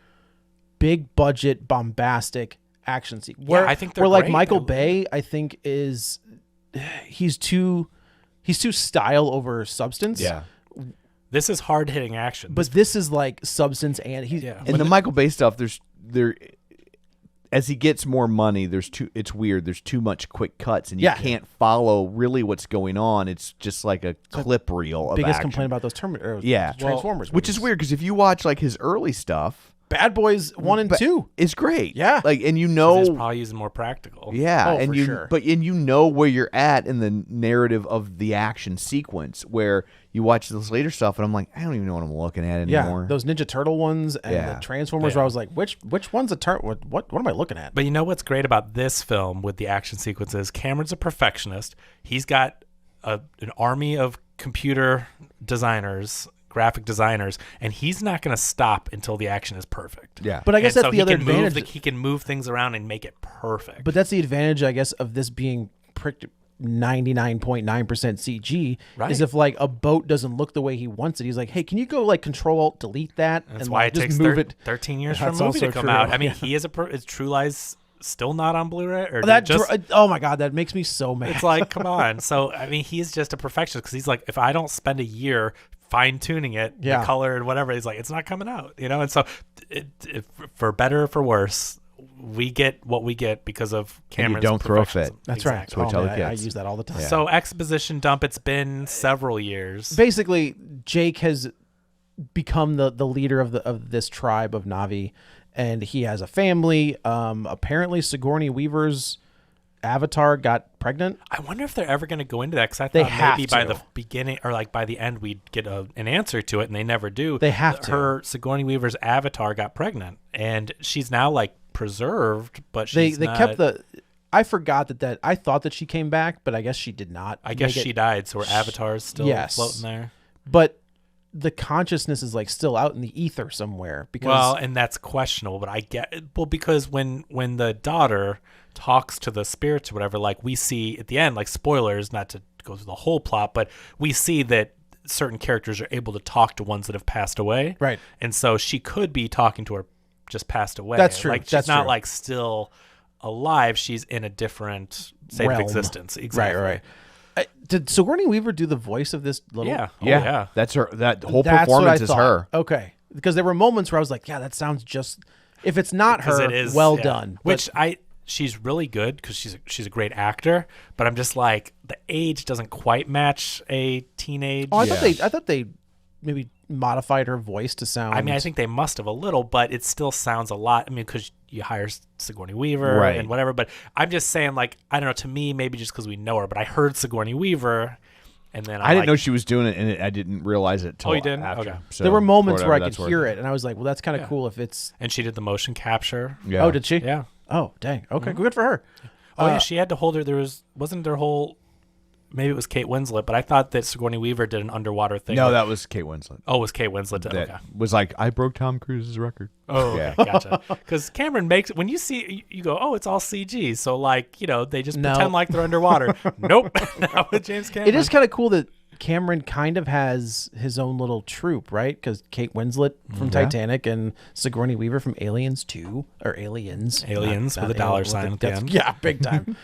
big budget, bombastic action sequences. Yeah, I think they're where like great. Michael Bay, I think he's too style over substance. yeah. This is hard hitting action. But this is like substance and he's Yeah. And the Michael Bay stuff, as he gets more money, it's weird. There's too much quick cuts, and you Yeah. can't follow really what's going on. It's just like a clip reel of biggest action. complaint about those Transformers. Which is movies. weird because if you watch like his early stuff, Bad Boys 1 and 2. it's great. Yeah. like and you He's know, probably using more practical. yeah, Oh, and for you sure. and you know where you're at in the narrative of the action sequence. Where you watch this later stuff, and I'm like, I don't even know what I'm looking at Yeah, anymore. those Ninja Turtle ones and Yeah. the Transformers where I was like, which one's a turn? What am I looking at? But you know what's great about this film with the action sequences? Cameron's a perfectionist. He's got an army of computer designers, graphic designers, and he's not going to stop until the action is perfect. yeah, But I guess And that's so the he other can move advantage. he can move things around and make it perfect. But that's the advantage, I guess, of this being 99.9% CG. Right. Is if like a boat doesn't look the way he wants it, he's like, hey, can you go like Control Alt Delete that? That's and why like, it takes just move it. 13 years for a That's movie to also come true. out. I mean, he is is True Lies still not on Blu-ray? Or That just, oh my god, that makes me so mad. it's like, come on. So, I mean, he is just a perfectionist because he's like, if I don't spend a year fine-tuning it, Yeah. the color and whatever, he's like, it's not coming out, And so, for better or for worse, we get what we get because of Cameron's don't throw a perfectionism. fit. That's Exactly. right. That's what I tell the man, I kids. use that all the time. So, exposition dump, it's been several years. Basically, Jake has become the leader of this tribe of Na'vi, and he has a family. Apparently, Sigourney Weaver's avatar got pregnant. I wonder if they're ever going to go into that because I They thought have maybe by to. the beginning or like by the end we'd get an answer to it, and they never do. They have to. Her Sigourney Weaver's avatar got pregnant, and she's now like preserved, but They she's they not, kept the. I forgot that I thought that she came back, but I guess she did not. I guess make she it. died, so her avatar is still Yes. floating there. But the consciousness is like still out in the ether somewhere because Well, and that's questionable, but I get because when the daughter talks to the spirits or whatever, like we see at the end, like spoilers, not to go through the whole plot, but we see that certain characters are able to talk to ones that have passed away. Right. And so she could be talking to her just passed away. That's true. Like she's That's not true. like still alive. She's in a different state Realm. of existence. Exactly. Right. Did Sigourney Weaver do the voice of this little? Yeah. Oh, yeah, yeah. that's her. That whole That's what I performance is thought. her. Okay, because there were moments where I was like, yeah, that sounds just. If it's not Because her, it is well yeah. done. Which she's really good because she's a great actor, but I'm just like the age doesn't quite match a teenage. I thought they maybe modified her voice to sound. I mean, I think they must have a little, but it still sounds a lot. I mean, because you hire Sigourney Weaver Right. and whatever. But I'm just saying, like, I don't know. To me, maybe just because we know her, but I heard Sigourney Weaver, And then I didn't know she was doing it, and I didn't realize it till Oh, you didn't? after. Okay. So there were moments where I that's could hear it, and I was like, well, that's kind of cool if it's. And she did the motion capture. Yeah. Oh, did she? Yeah. Oh, dang. Okay, good for her. Oh yeah, she had to hold her. Wasn't there whole. Maybe it was Kate Winslet, but I thought that Sigourney Weaver did an underwater thing. No, that was Kate Winslet. Oh, it was Kate Winslet. That Okay. was like, I broke Tom Cruise's record. Oh, okay, gotcha. Because Cameron makes when you see you go, oh, it's all CG. So like they just pretend like they're underwater. Nope, not with James Cameron. It is kind of cool that Cameron kind of has his own little troupe, right? Because Kate Winslet from Titanic and Sigourney Weaver from Aliens 2 or Aliens with a dollar sign at the end. Yeah, big time.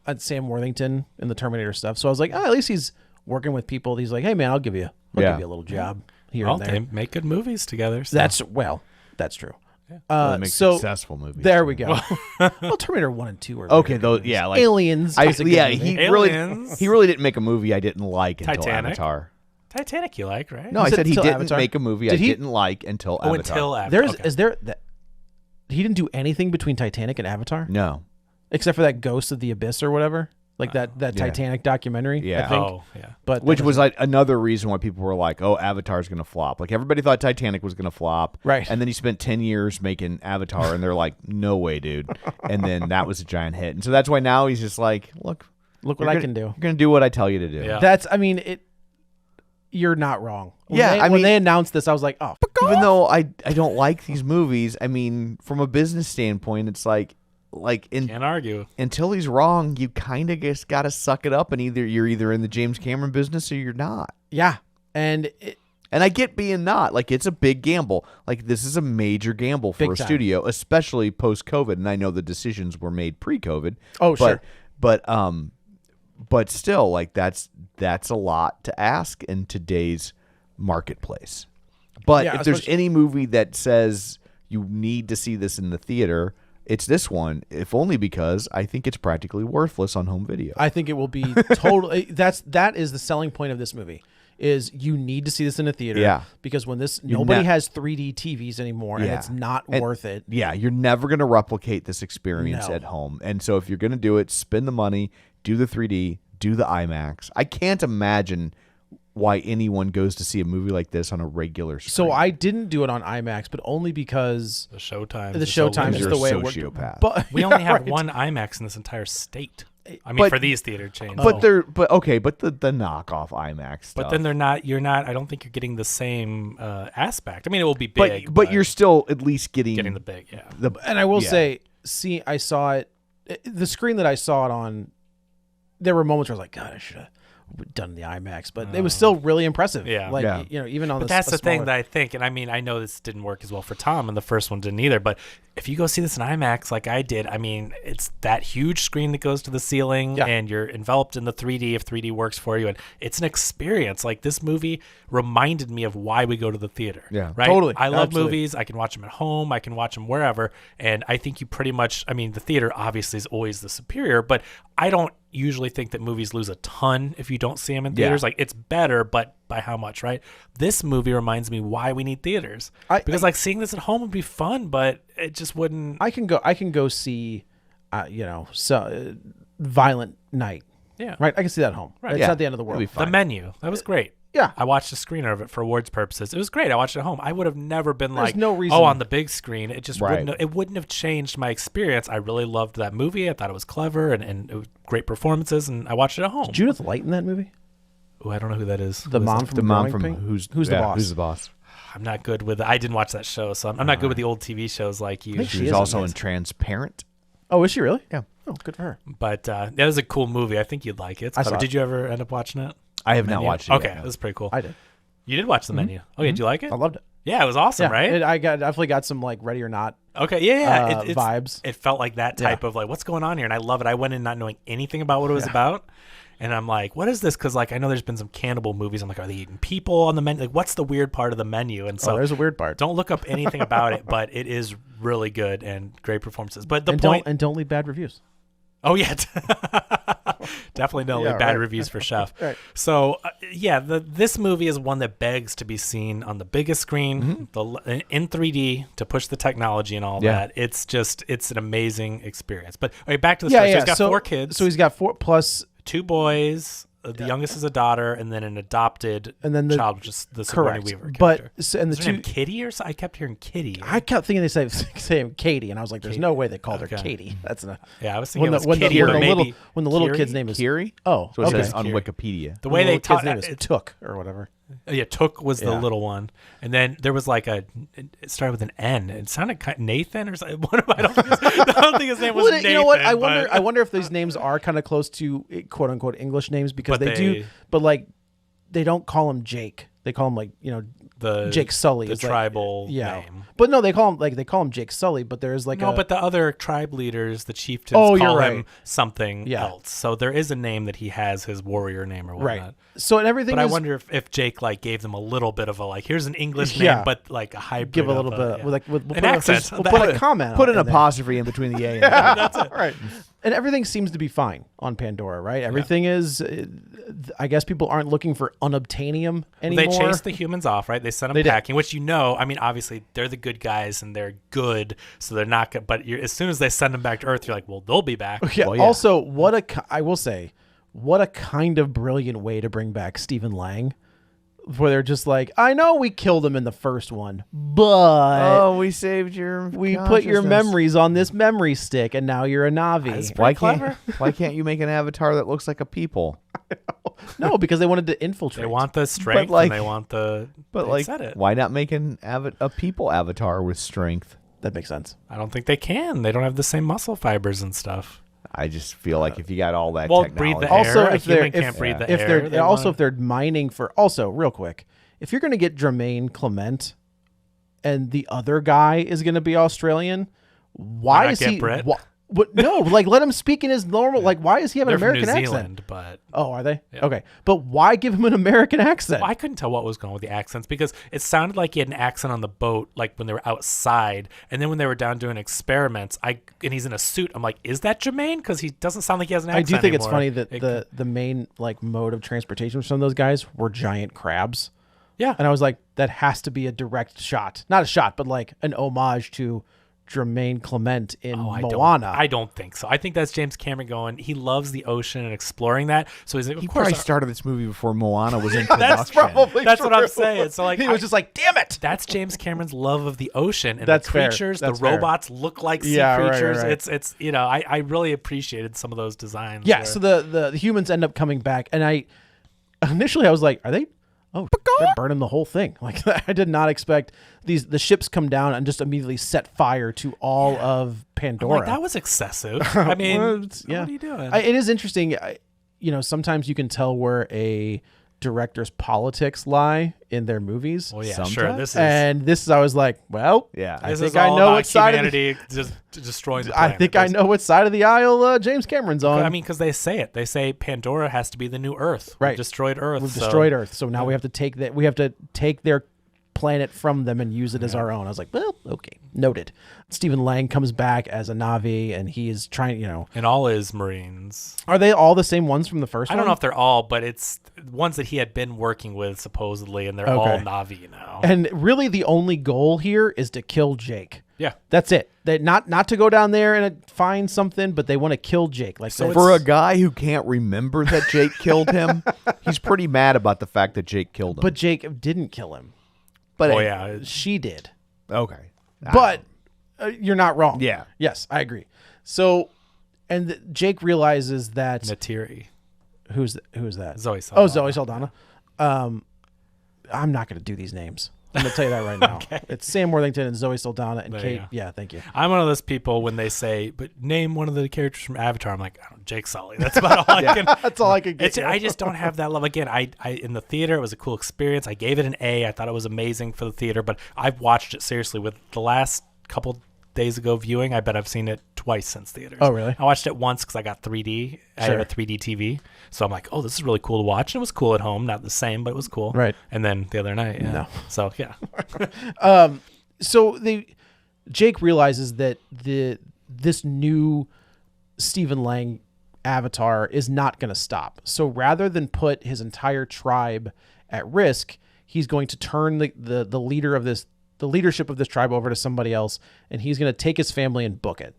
And Sam Worthington in the Terminator stuff. So I was like, at least he's working with people. He's like, hey man, I'll give you a little job here Well, and there. they make good movies together. So. That's true. They make successful movies. There we go. Well, Terminator 1 and 2 are Okay, very those good movies. yeah, like Aliens. is a good movie. Aliens. he really didn't make a movie I didn't like until Titanic. Avatar. Titanic, you like, right? No, I said said he until didn't Avatar? make a movie Did I he? didn't like until Avatar. Until Avatar. Is there that he didn't do anything between Titanic and Avatar No. except for that Ghost of the Abyss or whatever, like that Titanic documentary. Yeah. I think. Oh, yeah. But Which was like another reason why people were like, "Oh, Avatar's going to flop." Like everybody thought Titanic was going to flop, Right. And then he spent 10 years making Avatar, and they're like, "No way, dude!" And then that was a giant hit, and so that's why now he's just like, "Look look you're what I gonna- can do. You're going to do what I tell you to do." Yeah. That's you're not wrong. Yeah, when they announced this, I was like, oh, Even though I don't like these movies, I mean, from a business standpoint, it's like Can't argue. until he's wrong, you kind of just got to suck it up, and you're either in the James Cameron business or you're not. yeah, and And I get being not. Like, it's a big gamble. Like, this is a major gamble for Big a time. studio, especially post-COVID. And I know the decisions were made pre-COVID. Oh, sure. But still, like, that's a lot to ask in today's marketplace. But Yeah, if there's especially- any movie that says you need to see this in the theater, it's this one, if only because I think it's practically worthless on home video. I think it will be totally. That is the selling point of this movie. Is you need to see this in a theater. Yeah. Because when nobody ne- has 3D TVs anymore, and Yeah. it's not And- worth it. Yeah, you're never going to replicate this experience No. at home. And so if you're going to do it, spend the money, do the 3D, do the IMAX. I can't imagine why anyone goes to see a movie like this on a regular screen. So I didn't do it on IMAX, but only because The showtime. the showtime is You're the a way it worked. sociopath. But We only have right. one IMAX in this entire state. I mean, But- for these theater chains. But the knockoff IMAX stuff. But then you're not. I don't think you're getting the same aspect. I mean, it will be big, but you're still at least getting getting the big. Yeah. And I will Yeah. say, I saw it. The screen that I saw it on, there were moments where I was like, God, I should have done the IMAX, but it was still really impressive. Yeah. Like Yeah. even on But the. that's the thing that I think, and I mean, I know this didn't work as well for Tom, and the first one didn't either. But if you go see this in IMAX like I did, I mean, it's that huge screen that goes to the ceiling, Yeah. and you're enveloped in the 3D if 3D works for you, and it's an experience. Like this movie reminded me of why we go to the theater. Yeah. Right. Totally. I love Absolutely. movies. I can watch them at home. I can watch them wherever, and I think you pretty much. I mean, the theater obviously is always the superior, but I don't usually think that movies lose a ton if you don't see them in theaters. Like it's better, but by how much, right? This movie reminds me why we need theaters. Because like seeing this at home would be fun, but it just wouldn't. I can go see, Violent Night. Yeah. Right. I can see that at home. Right. It's Yeah. not the end of the world. It'll be fine. The Menu. That was great. Yeah. I watched a screener of it for awards purposes. It was great. I watched it at home. I would have never been There's like, no reason- oh, on the big screen. It just Right. wouldn't have changed my experience. I really loved that movie. I thought it was clever and it was great performances, and I watched it at home. Judith Light in that movie. Ooh, I don't know who that is. The Who is mom that? from the mom Growing from Pains? Who's the boss? Who's the boss? I'm not good with. I didn't watch that show, so I'm not good with the old TV shows like you. think She She was is also in amazing. Transparent. Oh, is she really? Yeah. Oh, good for her. But that was a cool movie. I think you'd like it. It's I clever. saw it. Did you ever end up watching it? I have not Menu? watched it Okay, yet, no. it was pretty cool. I did. You did watch the Menu. Okay, did you like it? I loved it. Yeah, it was awesome, Yeah, right? I definitely got some like Ready or Not. Okay, yeah. It's vibes. It felt like that type of like, what's going on here? And I love it. I went in not knowing anything about what it was about. And I'm like, what is this? Because like I know there's been some cannibal movies. I'm like, are they eating people on the menu? Like, what's the weird part of the menu? And so There's a weird part. don't look up anything about it, but it is really good and great performances. But the and point, don't leave bad reviews. oh yeah, definitely don't leave Yeah, bad right. reviews for Chef. Right. So this movie is one that begs to be seen on the biggest screen, in 3D to push the technology and all Yeah. that. It's an amazing experience. But back to the story. So he's got 4 kids, So he's got 4 plus. 2 boys, The youngest is a daughter, and then an adopted child, which is the Sigourney Weaver character. And the is her name Kitty or something? I kept hearing Kitty. I kept thinking they say Katie, and I was like, "There's no way they called her Katie." That's not. Yeah, I was thinking it was Kitty, but maybe when the little kid's name is Kiri. Oh, so it says on Kiri. Wikipedia. The way they kid's name taught is Took or whatever. Yeah, Took was the little one, and then there was like it started with an N. It sounded kind of Nathan or something. I don't think his name was Nathan. You know what? I wonder if these names are kind of close to quote unquote English names because they do, but like they don't call him Jake. They call him like the Jake Sully, the is tribal like, name. But no, they call him Jake Sully. But there's like but the other tribe leaders, the chieftains, call him something else. So there is a name that he has, his warrior name or whatnot. Right. So and everything. But I wonder if Jake like gave them a little bit of a like, here's an English name, but like a hybrid. Give a little bit we'll an accent. We'll put a comment. Put an apostrophe in between the A and the That's it. Right. And everything seems to be fine on Pandora, right? Everything is. I guess people aren't looking for unobtainium anymore. They chase the humans off, right? They send them packing, which I mean, obviously they're the good guys and they're good, so they're not good. But as soon as they send them back to Earth, you're like, well, they'll be back. Yeah. Well, Also, I will say, what a kind of brilliant way to bring back Stephen Lang. Where they're just like, I know we killed him in the first one, but we saved we put your memories on this memory stick, and now you're a Navi. Why can't you make an avatar that looks like a people? No, because they wanted to infiltrate. They want the strength, and they want the. But they said it. Why not make a people avatar with strength? That makes sense. I don't think they can. They don't have the same muscle fibers and stuff. I just feel like if you got all that breathe technology. the Also, air. if A human can't breathe the air. If they're mining for. Also, real quick, if you're going to get Jemaine, Clement, and the other guy is going to be Australian, why is he? Brit? No, like let him speak in his normal. Like, why is he have an They're American from New accent? Zealand, but are they? Yeah. Okay, but why give him an American accent? well, I couldn't tell what was going on with the accents because it sounded like he had an accent on the boat, like when they were outside, and then when they were down doing experiments, and he's in a suit. I'm like, is that Jemaine? Because he doesn't sound like he has an accent. I do think anymore. it's funny that the main like mode of transportation for some of those guys were giant crabs. Yeah, and I was like, that has to be a direct shot, not a shot, but like an homage to Jemaine Clement in Moana. I don't think so. I think that's James Cameron going. He loves the ocean and exploring that. So he's like, of He course. probably started this movie before Moana was in production. That's probably that's what I'm saying. So like, he was just like, damn it. That's James Cameron's love of the ocean and That's the creatures. fair. The robots look like sea creatures. Right. It's I really appreciated some of those designs. Yeah. So the humans end up coming back, and I was like, are they? Oh, they're burning the whole thing. Like I did not expect the ships come down and just immediately set fire to all of Pandora. Like, that was excessive. I mean, what are you doing? It is interesting. Sometimes you can tell where a director's politics lie in their movies. Well, yeah, Sometimes. sure. This is I was like, well, yeah, I think I know what side of humanity just destroying the planet. I think I know what side of the aisle James Cameron's on. I mean, because they say it. They say Pandora has to be the new Earth. Right. We've destroyed Earth. We've destroyed Earth. So now we have to take that. We have to take their planet from them and use it as our own. I was like, well, okay, noted. Stephen Lang comes back as a Navi, and he is trying, and all his Marines. Are they all the same ones from the first one? I don't know if they're all, but it's ones that he had been working with supposedly, and they're all Navi now. And really, the only goal here is to kill Jake. Yeah, that's it. They not to go down there and find something, but they want to kill Jake. Like so, for a guy who can't remember that Jake killed him, he's pretty mad about the fact that Jake killed him. But Jake didn't kill him. But she did. Okay, but you're not wrong. Yeah. Yes, I agree. So, and Jake realizes that Neytiri. Who's that? Zoe Saldana. Oh, Zoe Saldana. I'm not going to do these names. I'm going to tell you that right now. Okay. It's Sam Worthington and Zoe Saldana and There Kate. you go. Yeah, thank you. I'm one of those people when they say, but name one of the characters from Avatar. I'm like, I don't know, Jake Sully. That's about all I can. That's all I can get. I just don't have that love. Again, I in the theater, it was a cool experience. I gave it an A. I thought it was amazing for the theater, but I've watched it seriously with the last couple days ago viewing. I bet I've seen it twice since theaters. Oh, really? I watched it once because I got 3D. I have a 3D TV. So I'm like, oh, this is really cool to watch. And it was cool at home. Not the same, but it was cool. Right. And then the other night, yeah. No. So, yeah. Jake realizes that this new Stephen Lang avatar is not going to stop. So rather than put his entire tribe at risk, he's going to turn the leadership of this tribe over to somebody else, and he's going to take his family and book it.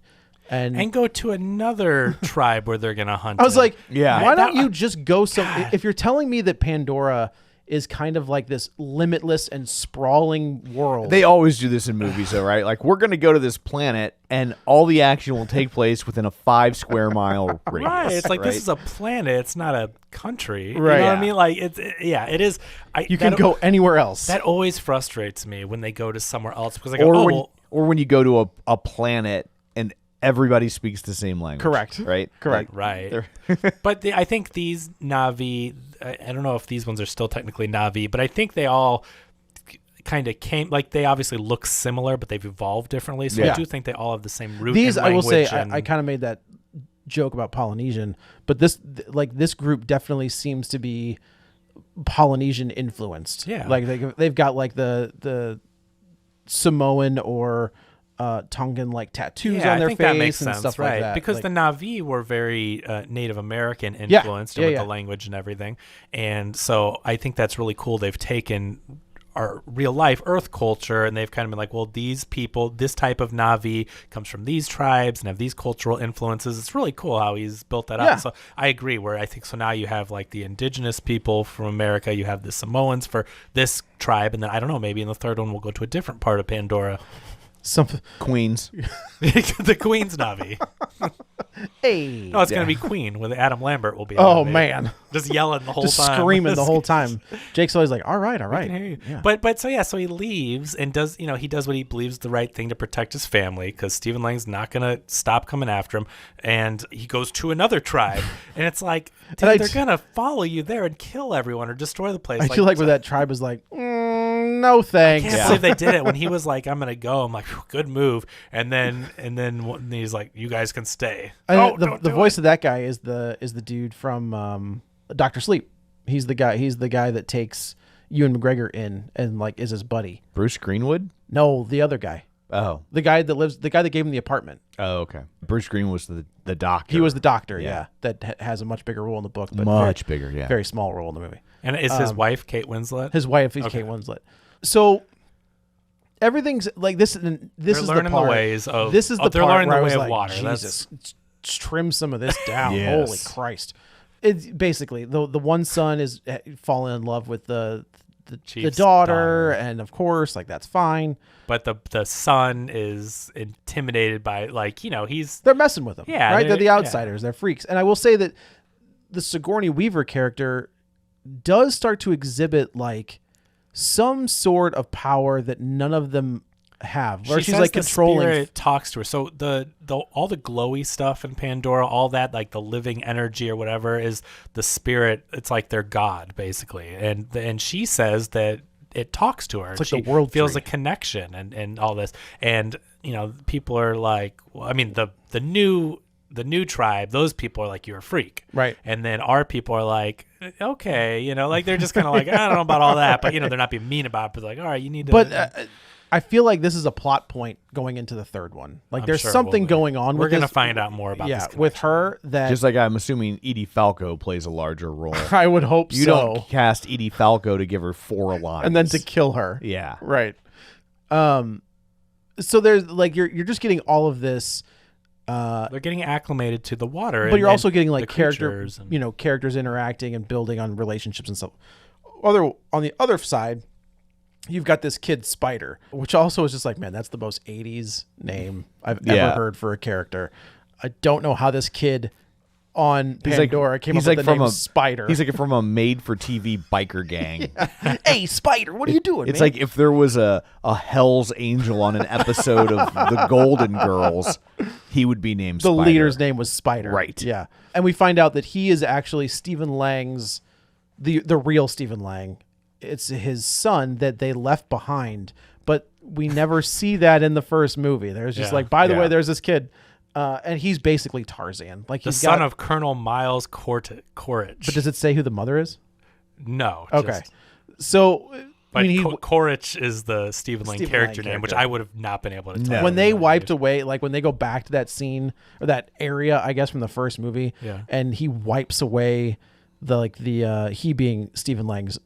and go to another tribe where they're gonna hunt. I was him. like, Yeah. why don't you just go if you're telling me that Pandora is kind of like this limitless and sprawling world. They always do this in movies, though, right? Like, we're going to go to this planet, and all the action will take place within a 5 square mile radius. Right. It's like right? this is a planet. It's not a country. Right. You know what Yeah. I mean? Like it is. You can go anywhere else. That always frustrates me when they go to somewhere else because I or go, when, or when you go to a planet and everybody speaks the same language. Correct. Right? Correct. right. But I think these Na'vi, I don't know if these ones are still technically Na'vi, but I think they all kind of came, like they obviously look similar, but they've evolved differently. So Yeah. I do think they all have the same root. These, and I will say, language I kind of made that joke about Polynesian, but this group definitely seems to be Polynesian influenced. Yeah. Like they've got like the Samoan or Tongan like tattoos on their I think face that makes and sense, stuff right? like that. Because like, the Na'vi were very Native American influenced with the language and everything, and so I think that's really cool. They've taken our real life Earth culture and they've kind of been like, well, these people, this type of Na'vi comes from these tribes and have these cultural influences. It's really cool how he's built that Yeah. up. So I agree. Where I think so now you have like the indigenous people from America, you have the Samoans for this tribe, and then I don't know, maybe in the third one we'll go to a different part of Pandora. Queens. The Queen's Na'vi. hey, No, it's going to be Queen with Adam Lambert will be. Oh, Na'vi. man. Just yelling the whole just time, screaming the whole time. Jake Sully's like, all right. I can hear you. Yeah. But so he leaves and does he does what he believes the right thing to protect his family because Stephen Lang's not going to stop coming after him, and he goes to another tribe, and it's like dude, they're going to follow you there and kill everyone or destroy the place. I feel like where that tribe is like, no thanks. I can't believe they did it when he was like, "I'm gonna go." I'm like, "Good move," and then he's like, "You guys can stay." The voice of that guy is the dude from Dr. Sleep. He's the guy that takes Ewan McGregor in and like is his buddy. Bruce Greenwood? No, the other guy. Oh. The guy that gave him the apartment. Oh, okay. Bruce Greenwood was the doctor. He was the doctor, Yeah. that has a much bigger role in the book, but Much bigger, yeah. very small role in the movie. And is his wife Kate Winslet? His wife is Kate Winslet. So everything's like this. This They're is learning the part. the ways of. This is the they're part learning where the I way was of like, water. Jesus, trim some of this down. Yes. Holy Christ! It's basically the one son is falling in love with the Chief's daughter, daughter. and of course, like that's fine. But the son is intimidated by he's They're messing with him. Yeah, right. They're the yeah. outsiders. They're freaks. And I will say that the Sigourney Weaver character does start to exhibit like some sort of power that none of them have, where she's says like the controlling. spirit talks to her. So the all the glowy stuff in Pandora, all that like the living energy or whatever is the spirit. It's like their god basically, and she says that it talks to her. It's like she the world feels tree. a connection and all this. And people are like, well, I mean the new tribe, those people are like, you're a freak, Right. And then our people are like, okay, like they're just kind of like, I don't know about all that, but they're not being mean about it, but like, all right, you need to. But I feel like this is a plot point going into the third one. Like I'm there's sure it something will be. going on. We're with gonna this. find out more about Yeah, this with connection. her that Just like I'm assuming Edie Falco plays a larger role. I would hope You so. don't cast Edie Falco to give her 4 lines. And then to kill her. Yeah. Right. So there's like you're just getting all of this. They're getting acclimated to the water, But you're and also getting like the character, creatures and- characters interacting and building on relationships and stuff. On the other side, you've got this kid Spider, which also is just like, man, that's the most 80s name I've Yeah. ever heard for a character. I don't know how this kid on He's Pandora came up with the name Spider. He's like from a made-for-TV biker gang. Hey, Spider, what are you doing? It's man? like if there was a Hell's Angel on an episode of The Golden Girls, he would be named the Spider. leader's name was Spider. Right. Yeah. And we find out that he is actually Stephen Lang's the real Stephen Lang. It's his son that they left behind, but we never see that in the first movie. There's just Yeah. like, by the Yeah. way, there's this kid, and he's basically Tarzan. Like the he's son got, of Colonel Miles Quaritch. But does it say who the mother is? No. Okay. just- So But he Quaritch is the Stephen Lang Stephen character Lang name, which character. I would have not been able to tell. No. when they No, wiped away, like when they go back to that scene or that area, I guess from the first movie, Yeah. and he wipes away he being Stephen Lang's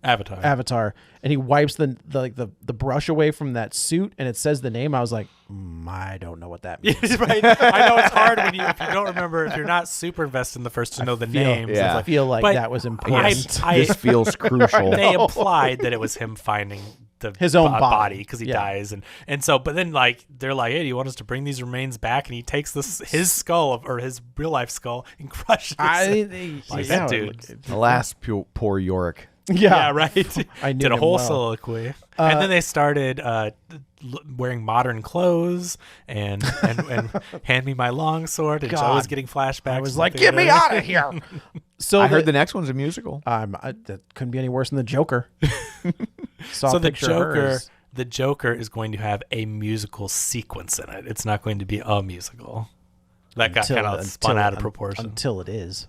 Avatar, and he wipes the brush away from that suit, and it says the name. I was like, I don't know what that means. Right. I know it's hard if you don't remember, if you're not super invested in the first to know the names. yeah. I feel like But that was important. This feels crucial. They implied that it was him finding his own body because he dies, and so, but then like they're like, hey, do you want us to bring these remains back? And he takes his skull or his real life skull and crushes it. Like, that dude. Alas, poor Yorick. Yeah, right. I knew Did a him whole well. soliloquy, and then they started wearing modern clothes and hand me my long sword. And Joe was getting flashbacks. I was like, get me out of here. So I heard the next one's a musical. that couldn't be any worse than the Joker. So the Joker is going to have a musical sequence in it. It's not going to be a musical. That got kind of spun out of proportion until it is.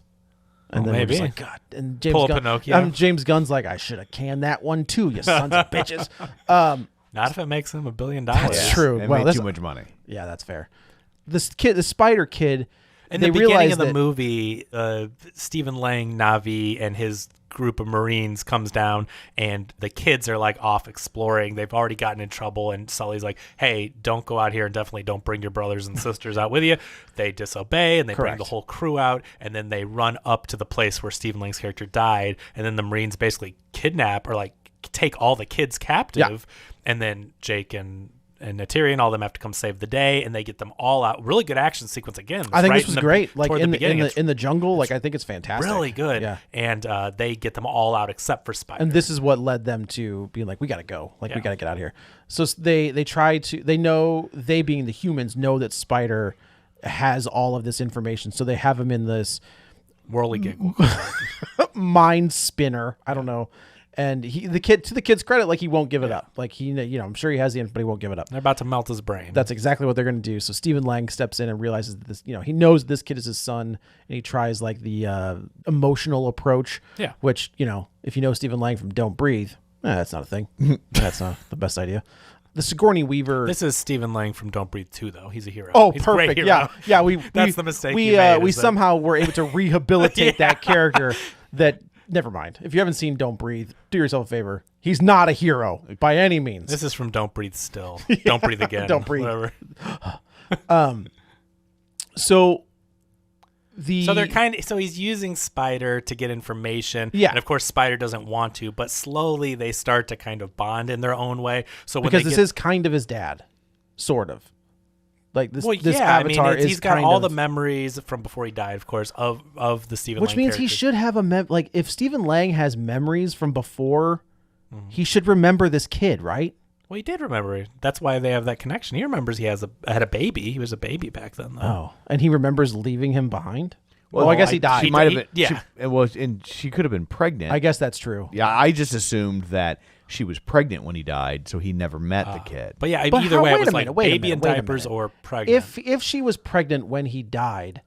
And then maybe. maybe like, God. And Pull Pinocchio. James Gunn's like, I should have canned that one too, you sons of bitches. Not if it makes him $1 billion. That's true. It Well, made that's too much money. Yeah, that's fair. This kid, the Spider Kid. In they the beginning realize of the that- movie, Stephen Lang, Navi, and his group of Marines comes down, and the kids are like off exploring. They've already gotten in trouble, and Sully's like, hey, don't go out here, and definitely don't bring your brothers and sisters out with you. They disobey, and they bring Correct. the whole crew out, and then they run up to the place where Stephen Lang's character died, and then the Marines basically kidnap or like take all the kids captive, and then Jake and Neytiri and all them have to come save the day, and they get them all out. Really good action sequence again. I think right this was great. Like toward in the beginning, it's the jungle, like I think it's fantastic. really good. Yeah. And they get them all out except for Spider. And this is what led them to being like, we got to go. Like, we Yeah. got to get out of here. So they try to, they being the humans, know that Spider has all of this information. So they have him in this Whirly giggle. mind spinner. I don't know. And the kid's credit, like he won't give it up. Like I'm sure he has the info, but he won't give it up. They're about to melt his brain. That's exactly what they're going to do. So Stephen Lang steps in and realizes that this, he knows this kid is his son, and he tries like the emotional approach. Yeah. Which, if you know Stephen Lang from Don't Breathe, that's not a thing. That's not the best idea. The Sigourney Weaver. This is Stephen Lang from Don't Breathe 2, though. He's a hero. Oh, He's perfect. A great hero. Yeah. That's the mistake we you made, we is that- somehow were able to rehabilitate Yeah. that character. That never mind. If you haven't seen Don't Breathe, do yourself a favor. He's not a hero by any means. This is from Don't Breathe still. Don't Breathe again. Don't Breathe. Whatever. So So he's using Spider to get information. Yeah. And of course Spider doesn't want to, but slowly they start to kind of bond in their own way. So when because they this is kind of his dad, sort of. Like this. well, this yeah, Avatar is he's got kind all of, the memories from before he died, of course, of the Stephen which Lang means he character. should have like if Stephen Lang has memories from before, he should remember this kid, right? Well, he did remember. That's why they have that connection. He remembers he had a baby. He was a baby back then, though. Oh, and he remembers leaving him behind. Well, I guess he died. She might have been. Yeah. And she could have been pregnant. I guess that's true. Yeah, I just assumed that she was pregnant when he died, so he never met the kid. But yeah, But either how- way, it wait was a like minute, wait a baby in minute, wait a diapers minute. or pregnant. If she was pregnant when he died,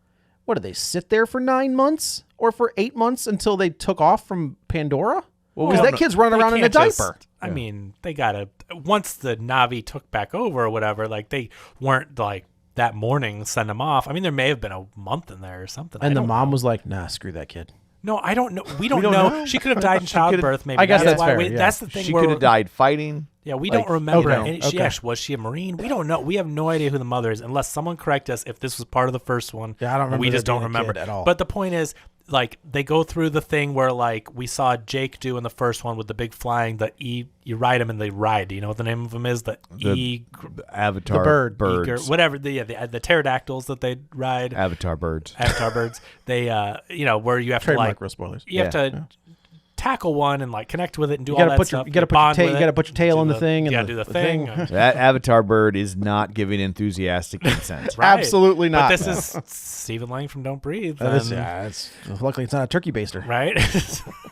what did they sit there for 9 months or for 8 months until they took off from Pandora? Well, because that kid's running They around in a can't diaper. I mean, they gotta once the Navi took back over or whatever. Like they weren't like that morning send him off. I mean, there may have been a month in there or something. And I the don't mom know. was like, "Nah, screw that kid." No, I don't know. We don't know. She could have died in childbirth. Maybe I guess that's that's why. fair, yeah. That's the thing. She where could have died fighting. Yeah, we Like, don't remember. okay, And okay. was she a Marine? We don't know. We have no idea who the mother is unless someone correct us if this was part of the first one. Yeah, I don't remember We just there don't being a remember kid at all. But the point is, like, they go through the thing where, like, we saw Jake do in the first one with the big flying. You ride him and they ride. Do you know what the name of them is? The Avatar The bird. birds. whatever. The pterodactyls that they ride. Avatar birds. Avatar birds. They where you have to Trademark like real spoilers. you have to tackle one and like connect with it and do You all gotta that put your- stuff. you gotta put your bond tail- with you it. gotta put your tail Do on the thing and Yeah, the- do the the thing. thing. That Avatar bird is not giving enthusiastic consent. Right. Absolutely not. But this is Stephen Lang from Don't Breathe. Luckily, it's not a turkey baster. Right?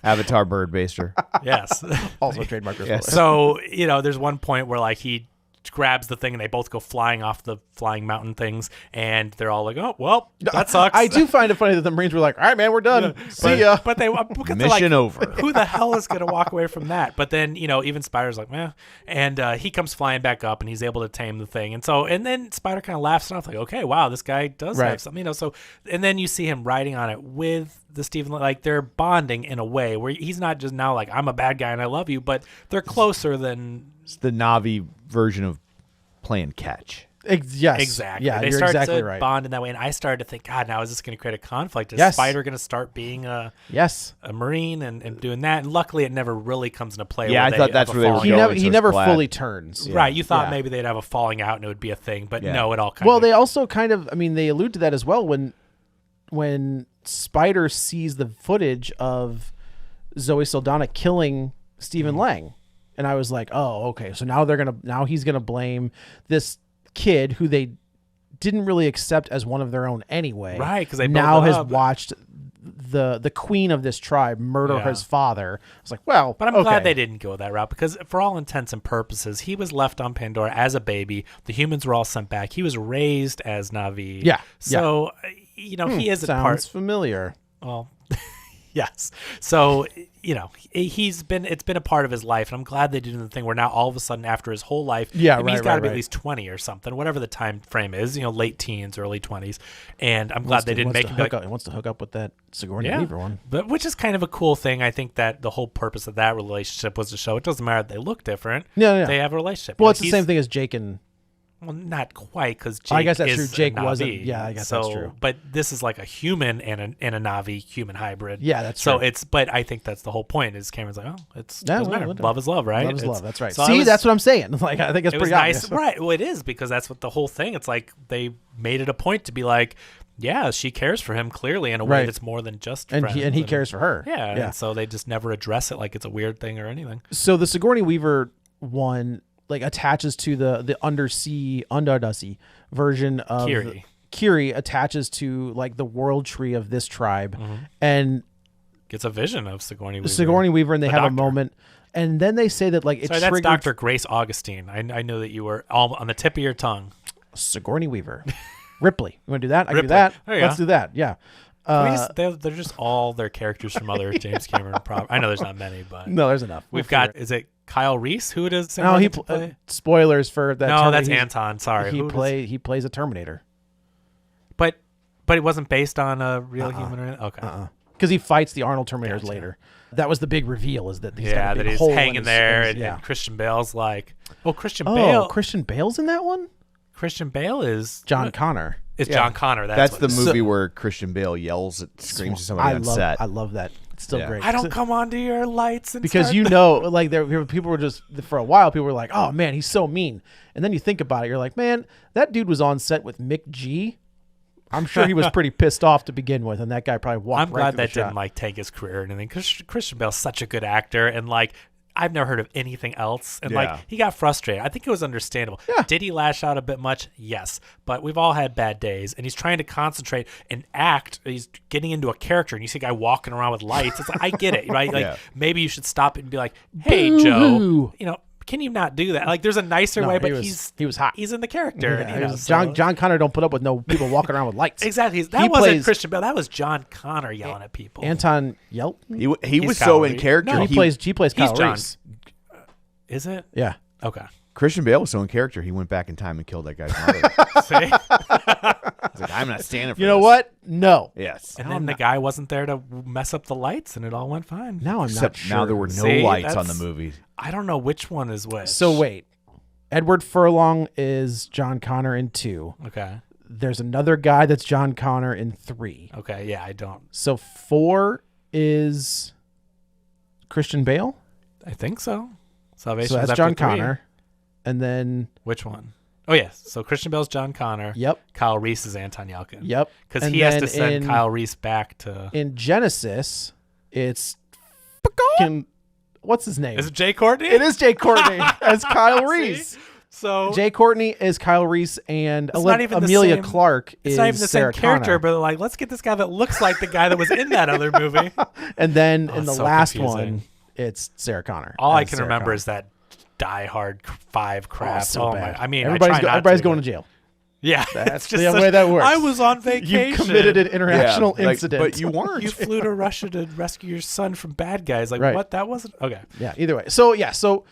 Avatar bird baster. Yes. Also trademark real spoilers. So, there's one point where like he grabs the thing, and they both go flying off the flying mountain things, and they're all like, "Oh, well, that sucks." I do find it funny that the Marines were like, "All right, man, we're done. See ya." But they because they're Mission like, over. Who the hell is going to walk away from that? But then even Spider's like, "Meh," and he comes flying back up, and he's able to tame the thing, and then Spider kind of laughs it off, like, "Okay, wow, this guy does have something," So, and then you see him riding on it with the Stephen, like they're bonding in a way where he's not just now like, "I'm a bad guy and I love you," but they're closer than. It's the Na'vi version of playing catch. Yes. Exactly. Yeah, they you're started exactly to right. bond in that way, and I started to think, God, now is this going to create a conflict? Is Yes. Spider going to start being a Marine and doing that? And luckily, it never really comes into play. Yeah, where I they thought that's have a where they were falling going. out. so He I was never glad. fully turns. Right. You thought Yeah. maybe they'd have a falling out and it would be a thing, but Yeah. no, it all kind Well, of. they also kind of, they allude to that as well when Spider sees the footage of Zoe Saldana killing Stephen Lang. And I was like, oh, okay. So now he's going to blame this kid who they didn't really accept as one of their own anyway. Right, because they now built it has up. watched the queen of this tribe murder Yeah. his father. I was like, well, But I'm okay. glad they didn't go that route because, for all intents and purposes, he was left on Pandora as a baby. The humans were all sent back. He was raised as Na'vi. Yeah, So, he isn't Sounds part. familiar. Well, yes. So, it's been a part of his life, and I'm glad they did the thing where now all of a sudden after his whole life, Yeah, he's got to be right. at least 20 or something, whatever the time frame is, late teens, early 20s. And I'm glad they didn't make him He wants to hook up with that Sigourney Weaver one. But which is kind of a cool thing. I think that the whole purpose of that relationship was to show it doesn't matter if they look different. Yeah. They have a relationship. Well, it's the same thing as Jake and. Well, not quite, because Jake I guess that's is true. Jake a Na'vi. wasn't. Yeah, I guess that's true. But this is like a human and a Na'vi human hybrid. Yeah, that's so true. But I think that's the whole point. Is Cameron's like, doesn't matter. whatever. Love is love, right? Love is love. That's right. So See, that's what I'm saying. Like, I think it's it pretty was obvious. nice, right? Well, it is because that's what the whole thing. It's like they made it a point to be like, yeah, she cares for him clearly in a way Right. that's more than just And friends. he cares for her. Yeah, Yeah. and so they just never address it like it's a weird thing or anything. So the Sigourney Weaver one attaches to the undersea version of Kiri attaches to the world tree of this tribe, and Gets a vision of Sigourney Weaver. Sigourney Weaver, and they The have doctor. a moment, and then they say that it Sorry, triggered that's Dr. Grace Augustine. I know that you were all on the tip of your tongue. Sigourney Weaver, Ripley. You want to do that? I can do Ripley. that. There you Let's go. do that. Yeah. They're just all their characters from other James Cameron. I know there's not many, but No, there's enough. we've got. Is it Kyle Reese? Who does? No, he play? spoilers for that. No, that's he's- Anton. Sorry, He plays a Terminator. But it wasn't based on a real human. Or anything? Okay. Because he fights the Arnold Terminators later. That was the big reveal, is that he's got a that big he's hole in hanging his- there, in his- and Christian Bale's like, Christian Oh, Bale. Christian Bale's in that one? Christian Bale is John Connor. It's John Connor. That's what the it is. movie where Christian Bale yells, screams at somebody on set. I love that. It's still Yeah. great. I don't come onto your lights and because start there people were just for a while people were like, oh man, he's so mean, and then you think about it, you're like, man, that dude was on set with Mick G. I'm sure he was pretty pissed off to begin with, and that guy probably walked. I'm right glad through that the shot. didn't take his career or anything because Christian Bale's such a good actor and I've never heard of anything else. And Yeah. he got frustrated. I think it was understandable. Yeah. Did he lash out a bit much? Yes. But we've all had bad days and he's trying to concentrate and act. He's getting into a character and you see a guy walking around with lights. It's like, I get it, right? Yeah. Maybe you should stop it and be like, hey, Boo-hoo. Joe, can you not do that? There's a nicer No, way, but he was hot. He's in the character. Yeah, and, it was John Connor don't put up with no people walking around with lights. Exactly. That He wasn't plays- Christian Bale. That was John Connor yelling at people. Anton Yelp. He was Kyle so in Reese. character. No, He plays Kyle John. Reese. Is it? Yeah. Okay. Christian Bale was so in character. He went back in time and killed that guy's mother. See? He's like, I'm not standing for You know this. what? No. Yes. And then the guy wasn't there to mess up the lights, and it all went fine. Now I'm not Except sure. now there were no See, lights on the that's- movie. I don't know which one is which. So wait, Edward Furlong is John Connor in 2. Okay. There's another guy that's John Connor in 3. Okay. Yeah, I don't. So 4 is Christian Bale. I think so. Salvation. So is that's after John 3. Connor. And then Which one? Oh yes. So Christian Bale's John Connor. Yep. Kyle Reese is Anton Yelkin. Yep. Because And he has then to send in- Kyle Reese back to. in Genesis, it's what's his name? Is it Jay Courtney? It is Jay Courtney as Kyle Reese. So Jay Courtney is Kyle Reese, and It's not even the Amelia same- Clark it's is not even the Sarah same character, Connor. but let's get this guy that looks like the guy that was in that other movie. And then in it's the so last confusing. one, it's Sarah Connor. All I as can Sarah remember Connor. is that Die Hard 5 crap. so bad. I mean, everybody's going to jail. Yeah, That's it's just the way that works. I was on vacation. You committed an international incident. but you weren't. You flew to Russia to rescue your son from bad guys. Like, Right. what? That wasn't okay. Yeah. Either way. So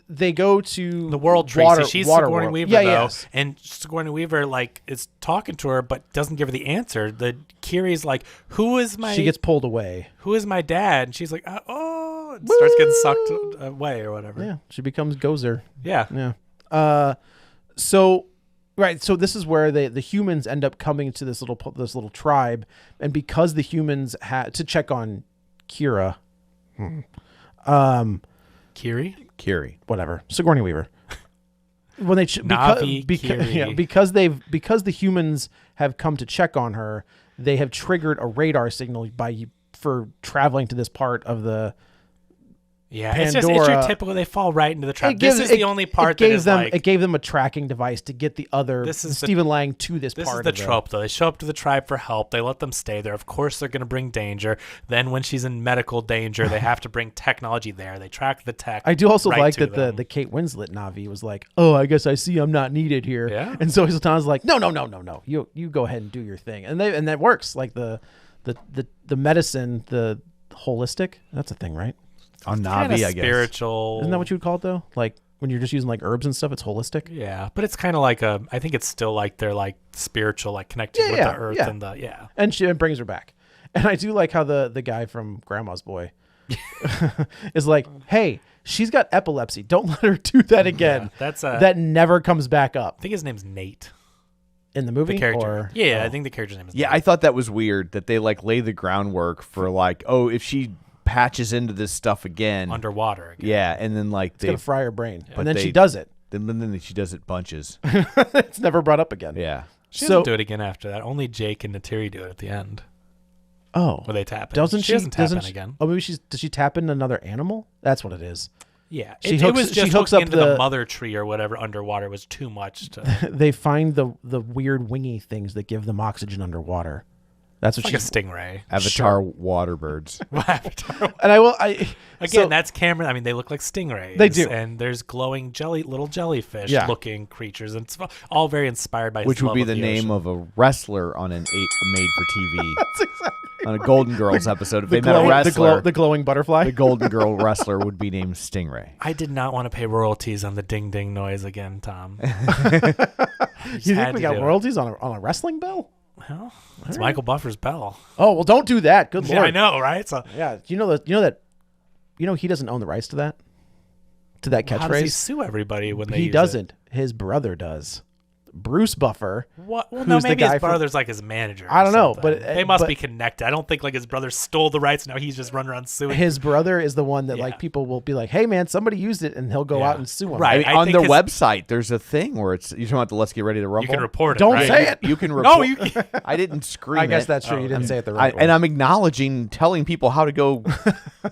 they go to The world water, Tracy. She's water Sigourney world. Weaver Yeah, though, yes. and Sigourney Weaver like is talking to her but doesn't give her the answer. The Kiri's like, "Who is my?" She gets pulled away. "Who is my dad?" And she's like, "Oh," and starts getting sucked away or whatever. Yeah. She becomes Gozer. Yeah. Yeah. So this is where the humans end up coming to this little tribe, and because the humans had to check on Kira, Kiri. whatever, Sigourney Weaver. When they Navi, Kiri. because the humans have come to check on her, they have triggered a radar signal for traveling to this part of the Yeah, Pandora. it's your typical. They fall right into the trap. This is the only part that is like. It gave them a tracking device to get the other This is the- Stephen Lang to this This part. is the trope, though. They show up to the tribe for help. They let them stay there. Of course, they're going to bring danger. Then, when she's in medical danger, they have to bring technology there. They track the tech. I do also right like to that them. the Kate Winslet Navi was like, "Oh, I guess I see I'm not needed here." Yeah. And so Sultan's like, "No. You go ahead and do your thing." And that works. Like the medicine, the holistic. That's a thing, right? On Kinda Navi, I guess. spiritual. Isn't that what you would call it though? Like when you're just using like herbs and stuff, it's holistic. Yeah, but it's kind of like I think it's still like they're like spiritual, like connected with the earth and the And it brings her back. And I do like how the guy from Grandma's Boy is like, "Hey, she's got epilepsy. Don't let her do that again." Yeah, that's that never comes back up I think his name's Nate. in the movie. The character. Or, I think the character's name is Yeah, Nate. I thought that was weird that they like lay the groundwork for like, oh, if she patches into this stuff again, Underwater again. yeah, and then like it's gonna fry her brain, but and then they- she does it. then she does it bunches. It's never brought up again. Yeah, She So- doesn't do it again after that. Only Jake and Neytiri do it at the end. Oh, Where they tap in. doesn't she? Doesn't tap in she- again. Oh, maybe does she tap into another animal? That's what it is. Yeah, She it hooks- was she just hooks hooking up into the- the mother tree or whatever underwater was too much. To They find the weird wingy things that give them oxygen underwater. That's what like a she's. stingray. Avatar waterbirds. And I Again, so- that's Cameron. I mean, they look like stingrays. They do. And there's glowing little jellyfish Yeah. looking creatures. And it's all very inspired by his Which would love be of the name ocean. of a wrestler on an made for TV. That's exactly on a Golden Girls episode. If they met a glowing- wrestler, the glowing butterfly. the Golden Girl wrestler would be named Stingray. I did not want to pay royalties on the ding ding noise again, Tom. You think we got royalties on a wrestling bell? Well, it's Michael Buffer's bell. Oh well, don't do that. Good lord. Yeah, I know, right? So Yeah, you know he doesn't own the rights to that. To that how does he catchphrase. sue everybody when they He use doesn't. it? His brother does. Bruce Buffer. What? Well, Who's no, the maybe guy his from- brother's like his manager. Or I don't know, something. but- they must but- be connected. I don't think like his brother stole the rights. Now he's just running around suing. His brother is the one that Yeah. like people will be like, "Hey man, somebody used it," and he'll go out and sue him. Right. I on think their his- website, there's a thing where it's you talking about the Let's Get Ready to Rumble. you can report it. Don't right? say it. You can report. No, you. I didn't scream. I guess it. that's true. You didn't say it the right way. And I'm acknowledging, telling people how to go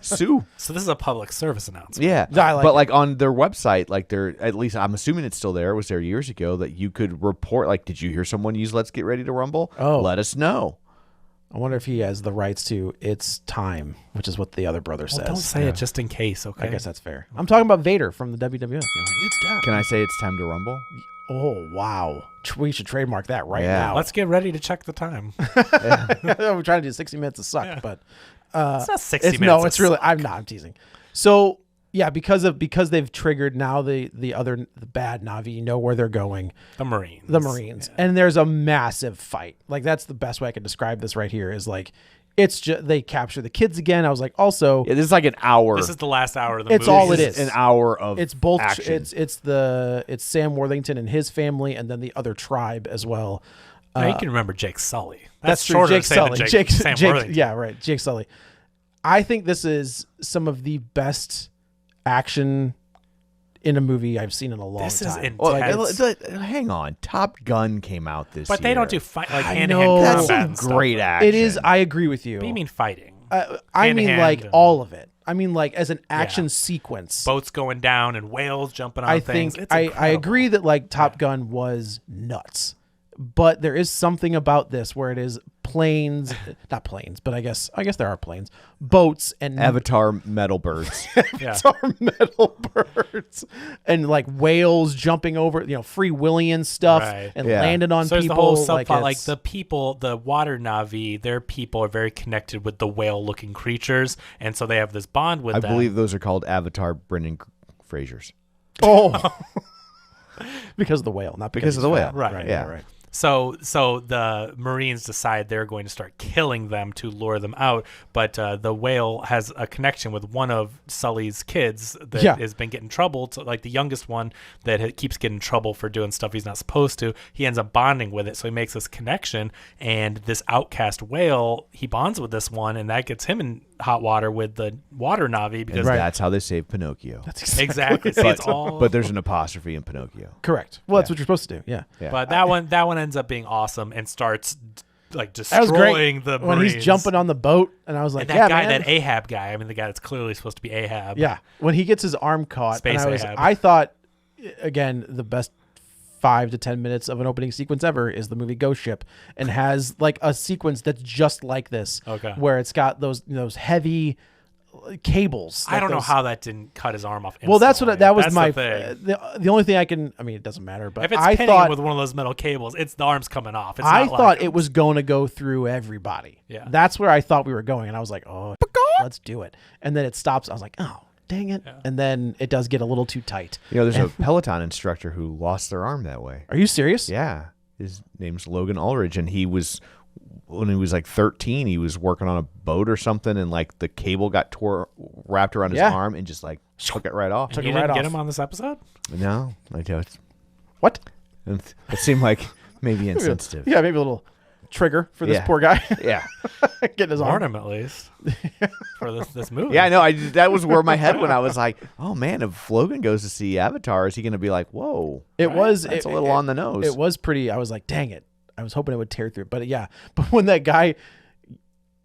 sue. So this is a public service announcement. Yeah, No, I like but it. like on their website, like they're at least I'm assuming it's still there. It was there years ago that you could report. Like, did you hear someone use "Let's Get Ready to Rumble"? Oh. Let us know. I wonder if he has the rights to "It's Time," which is what the other brother Well, says. don't say it just in case, okay? I guess that's fair. I'm talking about Vader from the WWF. It's time. Can I say it's time to rumble? Oh wow, we should trademark that right Yeah. now. Let's get ready to check the time. We're trying to do 60 minutes of suck, but It's not 60 minutes. no, of it's really. suck. I'm teasing. So yeah, because they've triggered now the bad Navi know where they're going. the Marines. The Marines. And there's a massive fight. Like that's the best way I could describe this right here is like it's just they capture the kids again. I was like also Yeah, this is like an hour. This is the last hour of the It's movie. all it This is. An hour of it's both action. it's Sam Worthington and his family and then the other tribe as well. Now, you can remember Jake Sully. That's true. shorter Jake to say than Sully. Sam Worthington. Yeah, right. Jake Sully. I think this is some of the best action in a movie I've seen in a long This is time. intense. Well, hang on. Top Gun came out this year. But they don't do fight like I hand to know. hand That's combat some and stuff. great action. It is. I agree with you. What do you mean fighting? I hand to mean hand like and- all of it. I mean like as an action sequence. Boats going down and whales jumping on I things. think It's I incredible. agree that like Top Gun was nuts, but there is something about this where it is planes, not planes, but I guess there are planes, boats, and Avatar metal birds. Yeah. Avatar metal birds, and like whales jumping over, Free Willian stuff, Right. and Yeah. landing on So there's people. the whole subplot, like it's- the people, the water Navi, their people are very connected with the whale-looking creatures, and so they have this bond with I them. believe those are called Avatar Brendan Frasers. oh, because of the whale, not Because of the he's whale. fat. Right. Right. Yeah. Right. So the Marines decide they're going to start killing them to lure them out, but the whale has a connection with one of Sully's kids that has been getting in trouble. So, like the youngest one that keeps getting in trouble for doing stuff he's not supposed to. He ends up bonding with it, so he makes this connection. And this outcast whale, he bonds with this one, and that gets him in hot water with the water Navi because And that's how they save Pinocchio. That's exactly. See, it's all. But there's an apostrophe in Pinocchio. Correct. Well, that's what you're supposed to do. Yeah. Yeah. But that one ends up being awesome and starts like That was destroying great the when Marines. he's jumping on the boat, and I was like, And that "Yeah, guy, man." that Ahab guy. I mean, the guy that's clearly supposed to be Ahab. Yeah, when he gets his arm caught, Space and Ahab. I thought, again, the best 5 to 10 minutes of an opening sequence ever is the movie Ghost Ship, and has like a sequence that's just like this, Okay. where it's got those heavy cables. I don't know those- how that didn't cut his arm off. Well, that's instantly. what that was That's my the thing. the only thing I can. I mean, it doesn't matter, but If it's I pinning thought him with one of those metal cables, it's the arm's coming off. It's I not thought like, it was going to go through everybody. Yeah. That's where I thought we were going. And I was like, oh, let's do it. And then it stops. I was like, oh, dang it. And then it does get a little too tight. There's a Peloton instructor who lost their arm that way. Are you serious? Yeah. His name's Logan Ulrich, and when he was like 13, he was working on a boat or something, and like the cable got wrapped around his arm and just like took it right off. You it didn't right get off. him on this episode? No, I don't. What? It seemed like maybe insensitive. Yeah, maybe a little trigger for this Yeah. poor guy. Yeah. Getting his Warn arm. him at least for this movie. Yeah, I know. That was where my head went. I was like, oh man, if Logan goes to see Avatar, is he going to be like, whoa? It was. That's a little on the nose. It was pretty. I was like, dang it. I was hoping it would tear through. But yeah. But when that guy,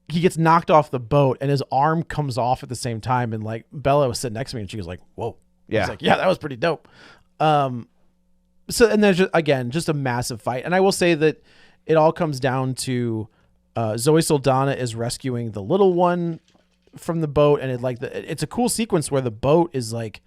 he gets knocked off the boat and his arm comes off at the same time, and like Bella was sitting next to me and she was like, whoa. Yeah. I was like, yeah, that was pretty dope. So, and there's just a massive fight. And I will say that it all comes down to Zoe Saldana is rescuing the little one from the boat, and it's a cool sequence where the boat is like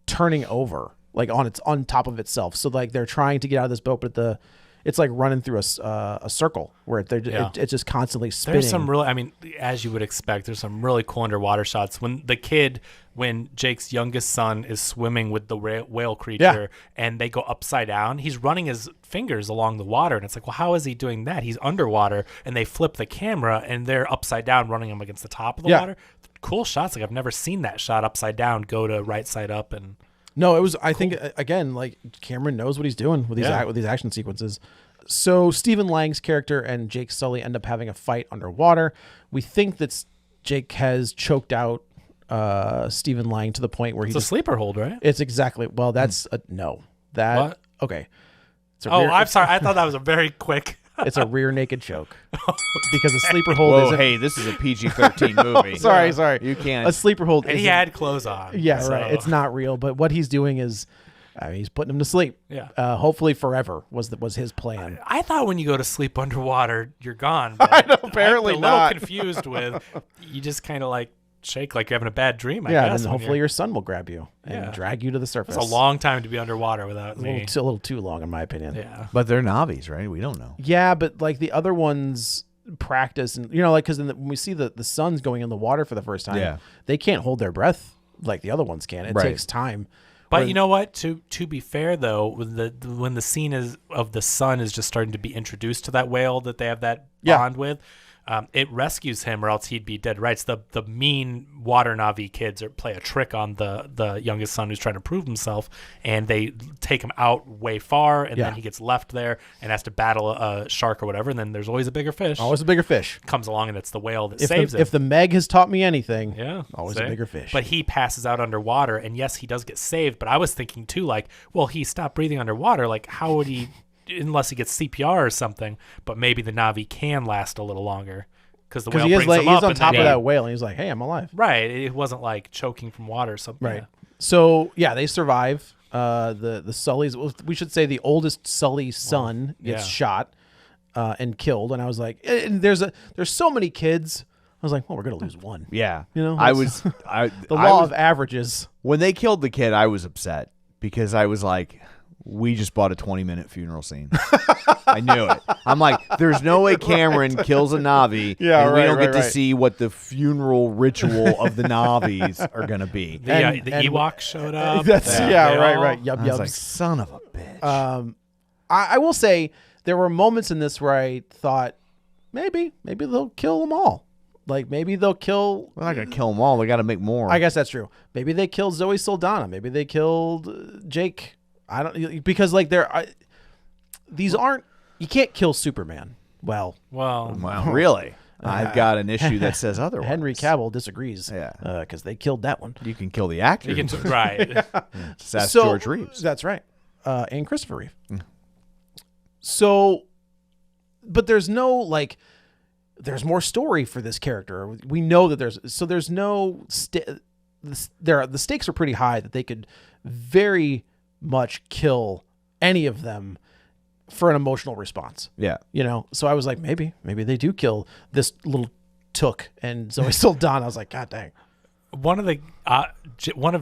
turning over, like on top of itself. So like they're trying to get out of this boat, but it's like running through a circle where it's just constantly spinning. There's some really, I mean, as you would expect, there's some really cool underwater shots. When Jake's youngest son is swimming with the whale creature and they go upside down, he's running his fingers along the water. And it's like, well, how is he doing that? He's underwater, and they flip the camera and they're upside down running him against the top of the water. Cool shots. Like I've never seen that shot upside down, go to right side up. And No, it was. I think again, like Cameron knows what he's doing with these action sequences. So Stephen Lang's character and Jake Sully end up having a fight underwater. We think that Jake has choked out Stephen Lang to the point where it's a sleeper hold, right? It's exactly. Well, that's no. That What? okay. It's a I'm sorry. I thought that was a very quick. It's a rear naked choke because a sleeper hold Whoa, isn't. hey, this is a PG-13 movie. Sorry. You can't. A sleeper hold. And he isn't- had clothes on. Yeah, so- right. It's not real, but what he's doing is he's putting him to sleep. Yeah. Hopefully forever was his plan. I thought when you go to sleep underwater, you're gone. But I know, apparently I'm a not. little confused with you just kind of like shake like you're having a bad dream. I Yeah, guess, and when hopefully you're- your son will grab you and Yeah. drag you to the surface. It's a long time to be underwater without a me. little too long, in my opinion. Yeah. But they're Navis, right? We don't know. Yeah, but like the other ones practice, and like because when we see the sons going in the water for the first time, they can't hold their breath like the other ones can. It Right. takes time. But you know what? To be fair though, when the scene of the son is just starting to be introduced to that whale that they have that bond with, it rescues him, or else he'd be dead. Right? So the mean water Navi kids play a trick on the youngest son who's trying to prove himself, and they take him out way far, and then he gets left there and has to battle a shark or whatever. And then there's always a bigger fish. Always a bigger fish. Comes along, and it's the whale that saves him. If the Meg has taught me anything, Yeah, always see? a bigger fish. But he passes out underwater, and yes, he does get saved. But I was thinking too, like, well, he stopped breathing underwater. Like, how would he, unless he gets CPR or something? But maybe the Navi can last a little longer because the whale he's brings him up. on and top then of that whale, and he's like, "Hey, I'm alive." Right. It wasn't like choking from water. So Right. yeah. So yeah, they survive. The Sullys. Well, we should say the oldest Sully son gets shot. and killed, and I was like, and there's so many kids. I was like, well, we're gonna lose one. Yeah. You know, the law of averages. When they killed the kid, I was upset because I was like, we just bought a 20-minute funeral scene. I knew it. I'm like, there's no way Cameron kills a Navi and we don't get to see what the funeral ritual of the Navis are going to be. The Ewoks showed up. Right. I was like, son of a bitch. I will say there were moments in this where I thought maybe they'll kill them all. Like maybe they'll kill. We're not going to kill them all. We got to make more. I guess that's true. Maybe they killed Zoe Saldana. Maybe they killed Jake. I don't, because like these aren't, you can't kill Superman. Well, really? I've got an issue that says otherwise. Henry Cavill disagrees. Yeah. Because they killed that one. You can kill the actor. Right. That's George Reeves. That's right. And Christopher Reeve. So, but there's no like, there's more story for this character. We know that there's no, the stakes are pretty high that they could very much kill any of them for an emotional response. Yeah. You know, so I was like, maybe they do kill this little Took and Zoe Saldana. I was like, God dang. One of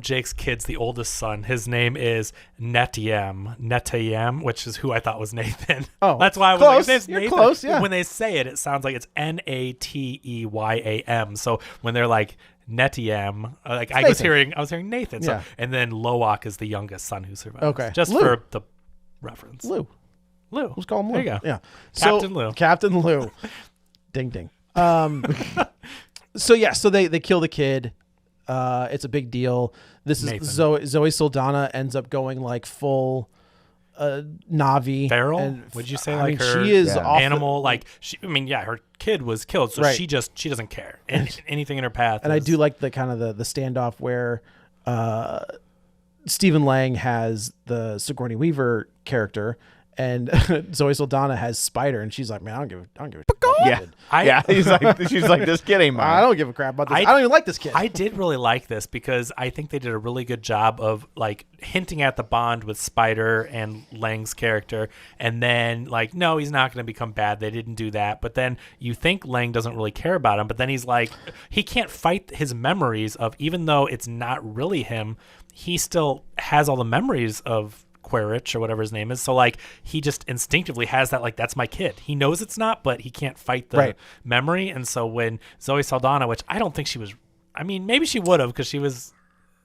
Jake's kids, the oldest son, his name is Netayam, which is who I thought was Nathan. Oh, that's why I was close. like, You're Nathan. Close, yeah. When they say it, it sounds like it's Nateyam. So when they're like Netayam, like I was hearing Nathan. So, yeah. And then Loak is the youngest son who survives. Okay. Just Lou. for the reference. Lou. Let's call him Lou. There you go. Yeah. Captain Lou. Ding ding. So they kill the kid. It's a big deal. This is Nathan. Zoe Saldana ends up going like full Navi. Feral? Would you say her she is off animal? Her kid was killed, so right. she doesn't care. Anything in her path. And I do like the kind of the standoff where Stephen Lang has the Sigourney Weaver character, and Zoe Saldana has Spider, and she's like, man, I don't give a Yeah. She's like, this kid ain't mine. I don't give a crap about this. I don't even like this kid. I did really like this because I think they did a really good job of like hinting at the bond with Spider and Lang's character, and then like, no, he's not going to become bad. They didn't do that. But then you think Lang doesn't really care about him, but then he's like, he can't fight his memories of, even though it's not really him, he still has all the memories of Quaritch or whatever his name is. So like he just instinctively has that, like, that's my kid. He knows it's not, but he can't fight the memory. And so when Zoe Saldana, which I don't think she was, I mean, maybe she would have because she was,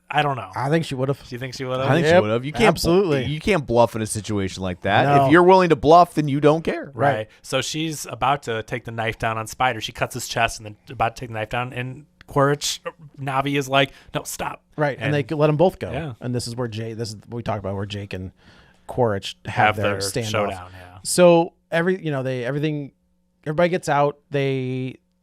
I don't know. I think she would have. Do you think she would have? I think she would have. You can't absolutely. You can't bluff in a situation like that. No. If you're willing to bluff, then you don't care. Right. So she's about to take the knife down on Spider. She cuts his chest and then about to take the knife down, and Quaritch Navi is like, no, stop. Right, and they let them both go. Yeah. And this is where this is what we talk about, where Jake and Quaritch have their standoff. Showdown. Yeah. So everybody gets out.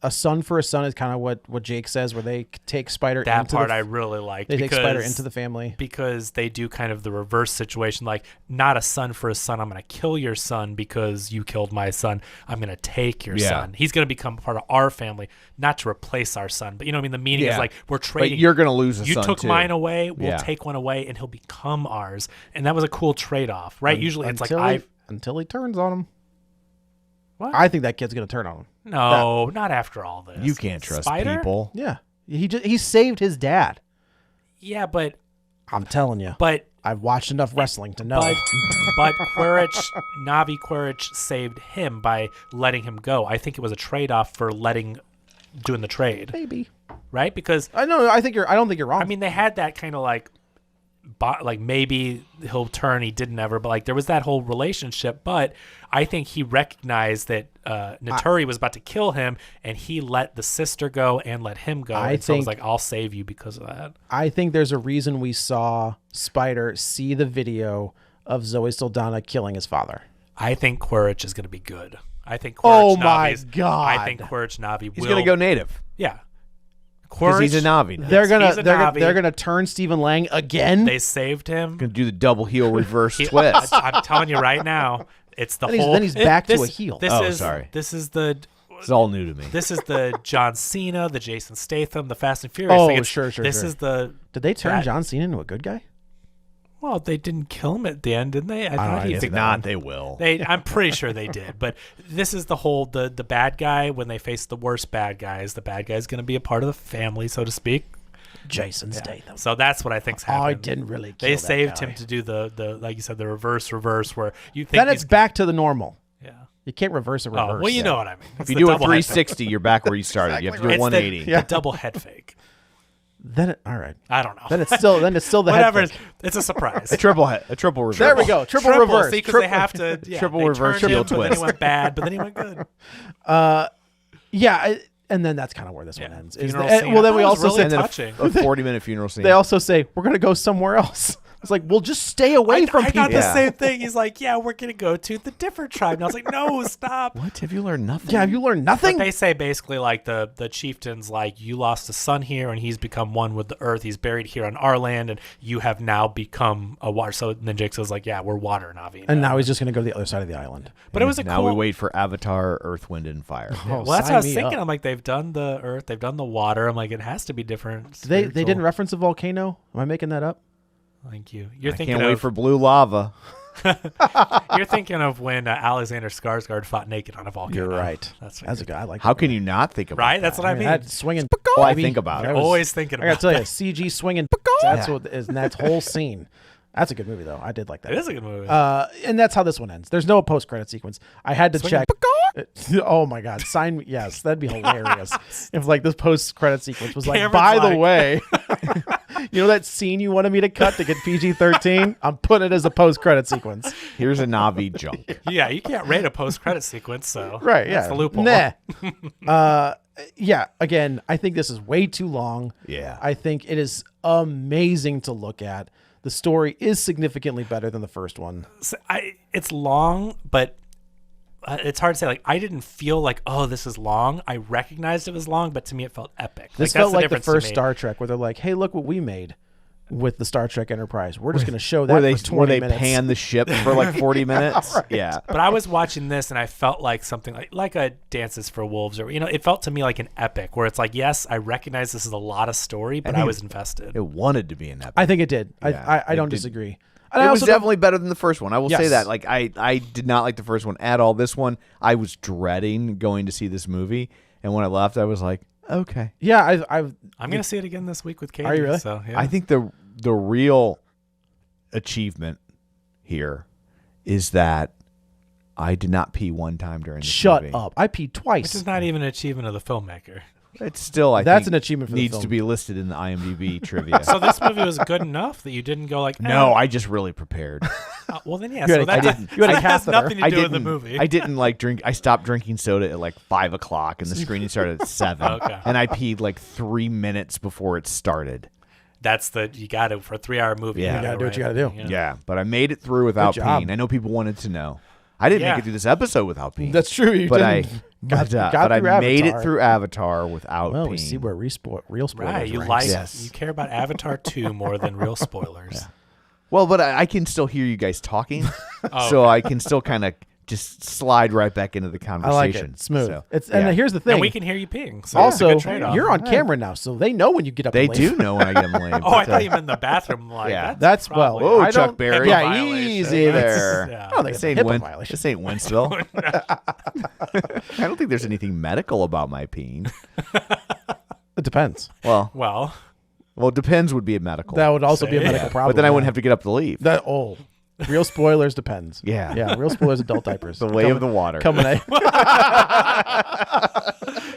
A son for a son is kind of what Jake says, where they take Spider. That part I really liked. They take Spider into the family because they do kind of the reverse situation, like not a son for a son. I'm going to kill your son because you killed my son. I'm going to take your son. He's going to become part of our family, not to replace our son. But you know what I mean? The meaning is like we're trading. But you're going to lose a son. You took too. mine away. We'll take one away, and he'll become ours. And that was a cool trade-off, right? Usually it's like until he turns on him. What? I think that kid's going to turn on him. No, not after all this. You can't trust Spider? people. Yeah, he saved his dad. Yeah, but I'm telling you. But I've watched enough wrestling to know. But Navi Quaritch saved him by letting him go. I think it was a trade-off for doing the trade. Maybe. Right? Because I don't think you're wrong. I mean, they had that kind of like maybe he'll turn. He didn't ever, but like there was that whole relationship. But I think he recognized that Neytiri was about to kill him, and he let the sister go and let him go. So it was like, I'll save you because of that. I think there's a reason we saw Spider see the video of Zoe Saldana killing his father. I think Quaritch is going to be good. I think Quaritch God! I think Quaritch Navi He's going to go native. Yeah. Because he's a Navi now. They're gonna turn Stephen Lang again. They saved him. Gonna do the double heel reverse twist. I'm telling you right now, it's the whole. Then he's back to a heel. Sorry. This is It's all new to me. This is the John Cena, the Jason Statham, the Fast and Furious. Oh, thing. sure. This is the. Did they turn John Cena into a good guy? Well, they didn't kill him at the end, didn't they? I thought he If did. not, they will. I'm pretty sure they did. But this is the whole the bad guy. When they face the worst bad guys, the bad guy's going to be a part of the family, so to speak. Jason Statham. So that's what I think's happening. I didn't really kill They that saved guy. him to do the like you said, the reverse where you think Then it's back to the normal. Yeah. You can't reverse a reverse. Oh, well, you know what I mean. If you do a 360, you're back where you started. You have to do a It's 180. the double head fake. All right. I don't know. Then it's still the Whatever. head fake. It's a surprise. A triple reverse. There we go. Triple reverse. See, because Triple- they have to. Yeah, triple they reverse turned heel him, but then twist. he went bad, but then he went good. Yeah, and then that's kind of where this one ends. Is Funeral the- scene. well, then I we thought it was also really say touching. A 40-minute funeral scene. they also say we're gonna go somewhere else. It's like, we'll just stay away from I people. got the Yeah. same thing. He's like, yeah, we're going to go to the different tribe. And I was like, no, stop. What? Have you learned nothing? Yeah, have you learned nothing? But they say basically like the chieftain's like, you lost a son here and he's become one with the earth. He's buried here on our land and you have now become a water. So then Jake says like, yeah, we're water Navi. And now he's just gonna go to the other side of the island. But it was a now cool. we wait for Avatar, Earth, Wind, and Fire. Oh, Well, that's sign what I was me thinking. up. I'm like, they've done the earth, they've done the water. I'm like, it has to be different. They spiritual. didn't reference a volcano. Am I making that up? Thank you. You're I thinking can't wait of for blue lava. you're thinking of when Alexander Skarsgård fought naked on a volcano. You're right. That's what That's a you're- good. I like. How that. can you not think about right. that? That's what I mean. That swinging. Well, I baby. think about it. That was- Always thinking I about. gotta tell you, CG swinging. That's what is, and that whole scene. That's a good movie, though. I did like that. It is a good movie. And that's how this one ends. There's no post-credit sequence. I had to check. Oh my God! Sign me. Yes, that'd be hilarious if like this post-credit sequence was like. Cameron's By the like- way, you know that scene you wanted me to cut to get PG-13? I'm putting it as a post-credit sequence. Here's a Navi junk. Yeah, you can't rate a post-credit sequence, so Right? that's Yeah. the loophole. Nah. Yeah. Again, I think this is way too long. Yeah. I think it is amazing to look at. The story is significantly better than the first one. So it's long, but it's hard to say. Like, I didn't feel like, oh, this is long. I recognized it was long, but to me, it felt epic. This that's felt like the difference to first me. Star Trek, where they're like, "Hey, look what we made with the Star Trek Enterprise. We're just going to show that Where they for 20 minutes." pan the ship for like 40 minutes. Yeah. But I was watching this, and I felt like something like a Dances for Wolves, or it felt to me like an epic, where it's like, yes, I recognize this is a lot of story, but I was invested. It wanted to be an epic. I think it did. Yeah, I don't it did. disagree. And It I was also don't- definitely better than the first one. I will say Yes. that. Like I did not like the first one at all. This one, I was dreading going to see this movie, and when I left, I was like, okay. Yeah, I'm gonna see it again this week with Katie. Are you really? So, yeah. I think the real achievement here is that I did not pee one time during this shut movie. up. I peed twice. Which is not even an achievement of the filmmaker. It's still, I That's think, an achievement for the needs film. to be listed in the IMDb trivia. So this movie was good enough that you didn't go like, no, I just really prepared. well then yeah. You had So a- that, I didn't- you had a that has catheter. nothing to I do with didn't. the movie. I didn't like drink. I stopped drinking soda at like 5 o'clock, and the screening started at 7. Okay. And I peed like 3 minutes before it started. That's you got to for a 3-hour movie. Yeah. you You gotta do what you gotta do. Yeah, but I made it through without job. peeing. I know people wanted to know. I didn't Yeah. make it through this episode without peeing. That's true. You but didn't. Got I through made it Avatar. through Avatar without Well, peeing. we see where real spoilers Right, you ranks. like Yes. you care about Avatar 2 more than real spoilers. Well, but I can still hear you guys talking, Oh, so I can still kind of just slide right back into the I conversation. like it. Smooth. So, It's yeah. and here's the thing. And we can hear you peeing. So also, it's a good trade-off. you're on camera now, so they know when you get up. They and leave. do know when I get late. Oh, I thought you meant in the bathroom. Like, Yeah. That's well. probably- Whoa, I Chuck don't- Berry. Yeah, violation. easy there. Yeah. I don't think This it's a ain't, HIPAA violation. this ain't Winstville. I don't think there's anything medical about my peeing. It depends. Well, Well, it depends would be a medical. That would also be a Say, medical yeah. problem. but then I wouldn't yeah. have to get up to leave. That real spoilers depends. Yeah. Yeah, real spoilers adult diapers. The way of the water. Coming at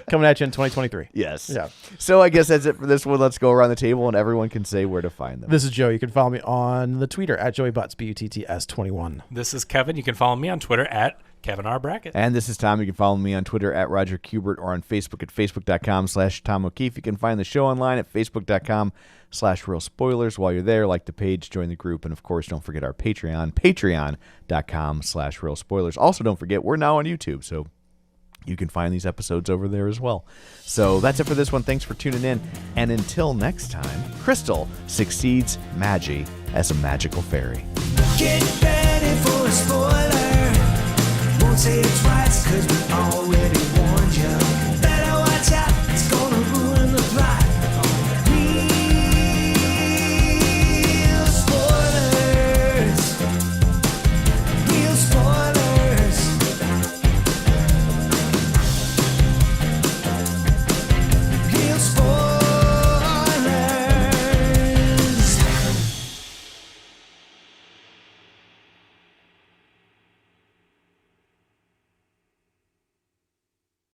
coming at you in 2023. Yes. Yeah. So I guess that's it for this one. Let's go around the table and everyone can say where to find them. This is Joe. You can follow me on the Twitter at JoeyButts, BUTTS21. this is Kevin. You can follow me on Twitter at Kevin R. Brackett. And this is Tom. You can follow me on Twitter at Roger Kubert or on Facebook at facebook.com/Tom O'Keefe. You can find the show online at facebook.com/Real Spoilers. While you're there, like the page, join the group, and of course, don't forget our Patreon, patreon.com/Real Spoilers. Also, don't forget, we're now on YouTube, so you can find these episodes over there as well. So that's it for this one. Thanks for tuning in. And until next time, Crystal succeeds Magi as a magical fairy. Get ready for a spoiler. Won't say it twice, cause we already